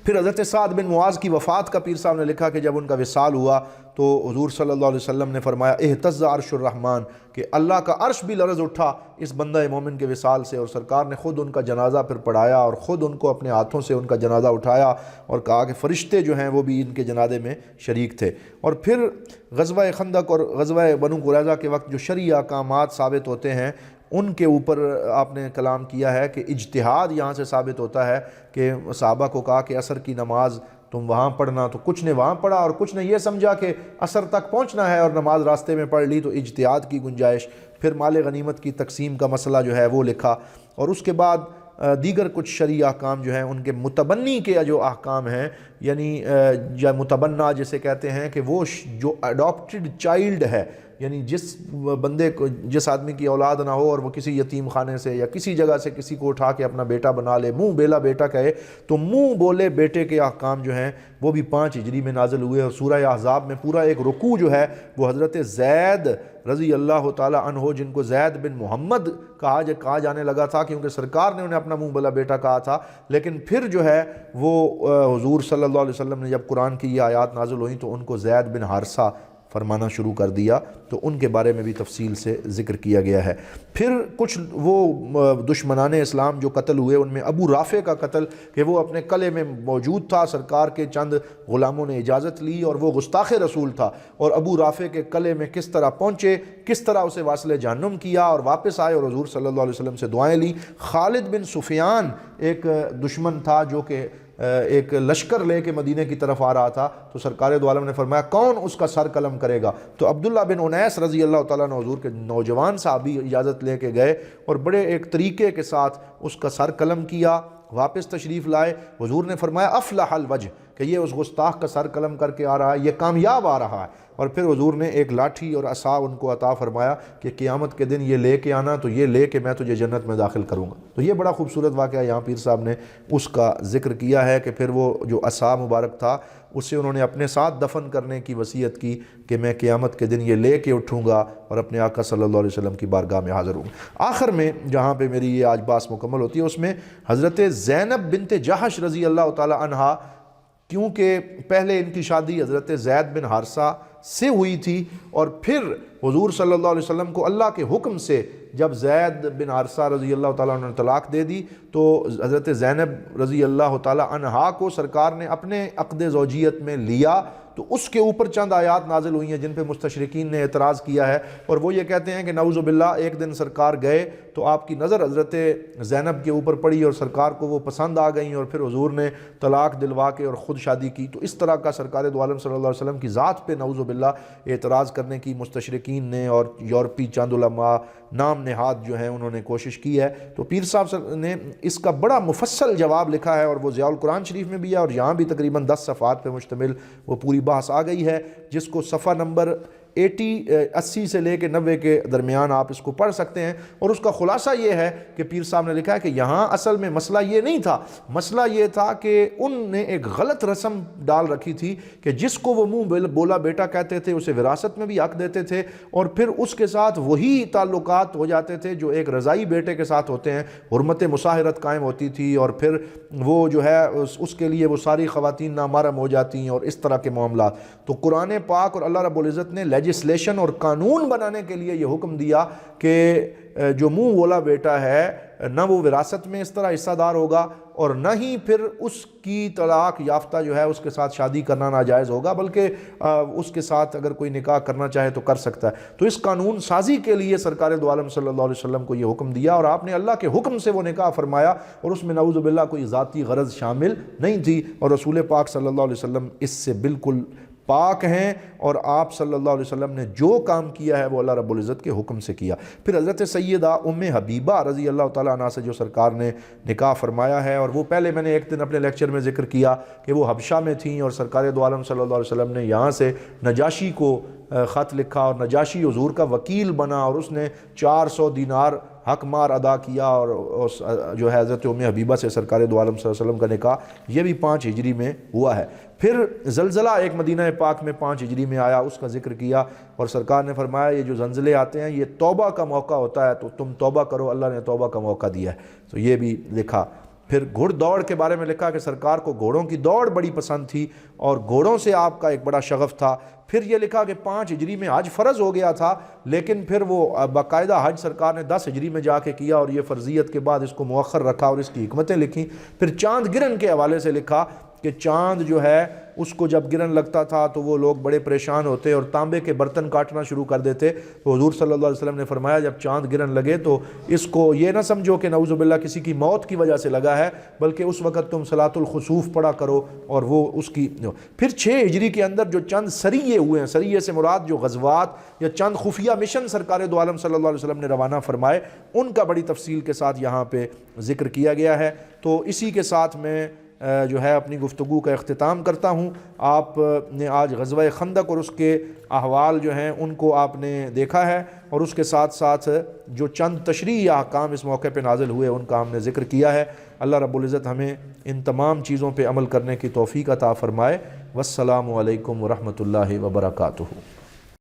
پھر حضرت سعد بن معاذ کی وفات کا پیر صاحب نے لکھا کہ جب ان کا وصال ہوا تو حضور صلی اللہ علیہ وسلم نے فرمایا اہتز عرش الرحمن، کہ اللہ کا عرش بھی لرز اٹھا اس بندہ مومن کے وصال سے، اور سرکار نے خود ان کا جنازہ پھر پڑھایا اور خود ان کو اپنے ہاتھوں سے ان کا جنازہ اٹھایا، اور کہا کہ فرشتے جو ہیں وہ بھی ان کے جنازے میں شریک تھے۔ اور پھر غزوہ خندق اور غزوہ بنو قریظہ کے وقت جو شرعی احکامات ثابت ہوتے ہیں ان کے اوپر آپ نے کلام کیا ہے کہ اجتہاد یہاں سے ثابت ہوتا ہے کہ صحابہ کو کہا کہ عصر کی نماز تم وہاں پڑھنا، تو کچھ نے وہاں پڑھا اور کچھ نے یہ سمجھا کہ عصر تک پہنچنا ہے اور نماز راستے میں پڑھ لی، تو اجتہاد کی گنجائش۔ پھر مال غنیمت کی تقسیم کا مسئلہ جو ہے وہ لکھا، اور اس کے بعد دیگر کچھ شرعی احکام جو ہیں ان کے متبنی کے جو احکام ہیں، یعنی یا متبنہ جسے کہتے ہیں کہ وہ جو اڈاپٹڈ چائلڈ ہے، یعنی جس بندے کو جس آدمی کی اولاد نہ ہو اور وہ کسی یتیم خانے سے یا کسی جگہ سے کسی کو اٹھا کے اپنا بیٹا بنا لے، منہ بیلا بیٹا کہے، تو منہ بولے بیٹے کے احکام جو ہیں وہ بھی 5 ہجری میں نازل ہوئے، اور سورہ احزاب میں پورا ایک رکوع جو ہے وہ حضرت زید رضی اللہ تعالی عنہ، جن کو زید بن محمد کہا جانے لگا تھا کیونکہ سرکار نے انہیں اپنا منہ بلا بیٹا کہا تھا، لیکن پھر جو ہے وہ حضور صلی اللہ علیہ وسلم نے جب قرآن کی یہ آیات نازل ہوئیں تو ان کو زید بن حارثہ فرمانا شروع کر دیا، تو ان کے بارے میں بھی تفصیل سے ذکر کیا گیا ہے۔ پھر کچھ وہ دشمنان اسلام جو قتل ہوئے ان میں ابو رافع کا قتل، کہ وہ اپنے قلعے میں موجود تھا، سرکار کے چند غلاموں نے اجازت لی اور وہ گستاخ رسول تھا، اور ابو رافع کے قلعے میں کس طرح پہنچے، کس طرح اسے واصل جہنم کیا اور واپس آئے اور حضور صلی اللہ علیہ وسلم سے دعائیں لیں۔ خالد بن سفیان ایک دشمن تھا جو کہ ایک لشکر لے کے مدینے کی طرف آ رہا تھا، تو سرکار دو عالم نے فرمایا کون اس کا سر قلم کرے گا؟ تو عبداللہ بن انیس رضی اللہ تعالیٰ عنہ حضور کے نوجوان صحابی اجازت لے کے گئے اور بڑے ایک طریقے کے ساتھ اس کا سر قلم کیا، واپس تشریف لائے۔ حضور نے فرمایا افلح الوجہ، کہ یہ اس گستاخ کا سر قلم کر کے آ رہا ہے، یہ کامیاب آ رہا ہے۔ اور پھر حضور نے ایک لاٹھی اور عصا ان کو عطا فرمایا کہ قیامت کے دن یہ لے کے آنا، تو یہ لے کے میں تجھے جنت میں داخل کروں گا۔ تو یہ بڑا خوبصورت واقعہ یہاں پیر صاحب نے اس کا ذکر کیا ہے کہ پھر وہ جو عصا مبارک تھا اسے انہوں نے اپنے ساتھ دفن کرنے کی وصیت کی کہ میں قیامت کے دن یہ لے کے اٹھوں گا اور اپنے آقا صلی اللہ علیہ وسلم کی بارگاہ میں حاضر ہوں گا۔ آخر میں جہاں پہ میری یہ آج بات مکمل ہوتی ہے اس میں حضرت زینب بنت جحش رضی اللہ تعالی عنہا، کیونکہ پہلے ان کی شادی حضرت زید بن حارثہ سے ہوئی تھی، اور پھر حضور صلی اللہ علیہ وسلم کو اللہ کے حکم سے جب زید بن حارثہ رضی اللہ تعالیٰ عنہ نے طلاق دے دی تو حضرت زینب رضی اللہ تعالی عنہا کو سرکار نے اپنے عقد زوجیت میں لیا، تو اس کے اوپر چند آیات نازل ہوئی ہیں جن پہ مستشرقین نے اعتراض کیا ہے، اور وہ یہ کہتے ہیں کہ نعوذ باللہ ایک دن سرکار گئے تو آپ کی نظر حضرت زینب کے اوپر پڑی اور سرکار کو وہ پسند آ گئیں، اور پھر حضور نے طلاق دلوا کے اور خود شادی کی۔ تو اس طرح کا سرکار دو عالم صلی اللہ علیہ وسلم کی ذات پہ نعوذ باللہ اعتراض کرنے کی مستشرقین نے اور یورپی چند علماء نام نہاد جو ہیں انہوں نے کوشش کی ہے۔ تو پیر صاحب نے اس کا بڑا مفصل جواب لکھا ہے، اور وہ ضیاء القرآن شریف میں بھی ہے، اور یہاں بھی تقریباً 10 صفحات پہ مشتمل وہ پوری بحث آ گئی ہے، جس کو صفحہ نمبر 80 سے لے کے 90 کے درمیان آپ اس کو پڑھ سکتے ہیں۔ اور اس کا خلاصہ یہ ہے کہ پیر صاحب نے لکھا ہے کہ یہاں اصل میں مسئلہ یہ نہیں تھا، مسئلہ یہ تھا کہ ان نے ایک غلط رسم ڈال رکھی تھی کہ جس کو وہ منہ بولا بیٹا کہتے تھے اسے وراثت میں بھی حق دیتے تھے، اور پھر اس کے ساتھ وہی تعلقات ہو جاتے تھے جو ایک رضائی بیٹے کے ساتھ ہوتے ہیں، حرمت مصاہرت قائم ہوتی تھی، اور پھر وہ جو ہے اس کے لیے وہ ساری خواتین نامحرم ہو جاتی ہیں، اور اس طرح کے معاملات۔ تو قرآن پاک اور اللہ رب العزت نے لیجسلیشن اور قانون بنانے کے لیے یہ حکم دیا کہ جو منہ بولا بیٹا ہے نہ وہ وراثت میں اس طرح حصہ دار ہوگا، اور نہ ہی پھر اس کی طلاق یافتہ جو ہے اس کے ساتھ شادی کرنا ناجائز ہوگا، بلکہ اس کے ساتھ اگر کوئی نکاح کرنا چاہے تو کر سکتا ہے۔ تو اس قانون سازی کے لیے سرکار دو عالم صلی اللہ علیہ وسلم کو یہ حکم دیا، اور آپ نے اللہ کے حکم سے وہ نکاح فرمایا، اور اس میں نعوذ باللہ کوئی ذاتی غرض شامل نہیں تھی، اور رسول پاک صلی اللہ علیہ وسلم اس سے بالکل پاک ہیں، اور آپ صلی اللہ علیہ وسلم نے جو کام کیا ہے وہ اللہ رب العزت کے حکم سے کیا۔ پھر حضرت سیدہ ام حبیبہ رضی اللہ تعالیٰ عنہ سے جو سرکار نے نکاح فرمایا ہے، اور وہ پہلے میں نے ایک دن اپنے لیکچر میں ذکر کیا کہ وہ حبشہ میں تھیں، اور سرکار دو عالم صلی اللہ علیہ وسلم نے یہاں سے نجاشی کو خط لکھا، اور نجاشی حضور کا وکیل بنا، اور اس نے 400 دینار حق مار ادا کیا، اور جو ہے حضرت ام حبیبہ سے سرکار دو عالم صلی اللہ علیہ وسلم کا نکاح یہ بھی 5 ہجری میں ہوا ہے۔ پھر زلزلہ ایک مدینہ پاک میں 5 ہجری میں آیا، اس کا ذکر کیا، اور سرکار نے فرمایا یہ جو زلزلے آتے ہیں یہ توبہ کا موقع ہوتا ہے، تو تم توبہ کرو، اللہ نے توبہ کا موقع دیا ہے، تو یہ بھی لکھا۔ پھر گھڑ دوڑ کے بارے میں لکھا کہ سرکار کو گھوڑوں کی دوڑ بڑی پسند تھی، اور گھوڑوں سے آپ کا ایک بڑا شغف تھا۔ پھر یہ لکھا کہ 5 ہجری میں حج فرض ہو گیا تھا، لیکن پھر وہ باقاعدہ حج سرکار نے 10 ہجری میں جا کے کیا، اور یہ فرضیت کے بعد اس کو مؤخر رکھا اور اس کی حکمتیں لکھیں۔ پھر چاند گرہن کے حوالے سے لکھا کہ چاند جو ہے اس کو جب گرہن لگتا تھا تو وہ لوگ بڑے پریشان ہوتے اور تانبے کے برتن کاٹنا شروع کر دیتے، تو حضور صلی اللہ علیہ وسلم نے فرمایا جب چاند گرہن لگے تو اس کو یہ نہ سمجھو کہ نعوذ باللہ کسی کی موت کی وجہ سے لگا ہے، بلکہ اس وقت تم صلاۃ الخسوف پڑھا کرو، اور وہ اس کی۔ پھر 6 ہجری کے اندر جو چند سریے ہوئے ہیں، سریے سے مراد جو غزوات یا چند خفیہ مشن سرکار دو عالم صلی اللہ علیہ وسلم نے روانہ فرمائے، ان کا بڑی تفصیل کے ساتھ یہاں پہ ذکر کیا گیا ہے۔ تو اسی کے ساتھ میں جو ہے اپنی گفتگو کا اختتام کرتا ہوں۔ آپ نے آج غزوہ خندق اور اس کے احوال جو ہیں ان کو آپ نے دیکھا ہے، اور اس کے ساتھ ساتھ جو چند تشریعی احکام اس موقع پہ نازل ہوئے ان کا ہم نے ذکر کیا ہے۔ اللہ رب العزت ہمیں ان تمام چیزوں پہ عمل کرنے کی توفیق عطا فرمائے۔ والسلام علیکم ورحمۃ اللہ وبرکاتہ۔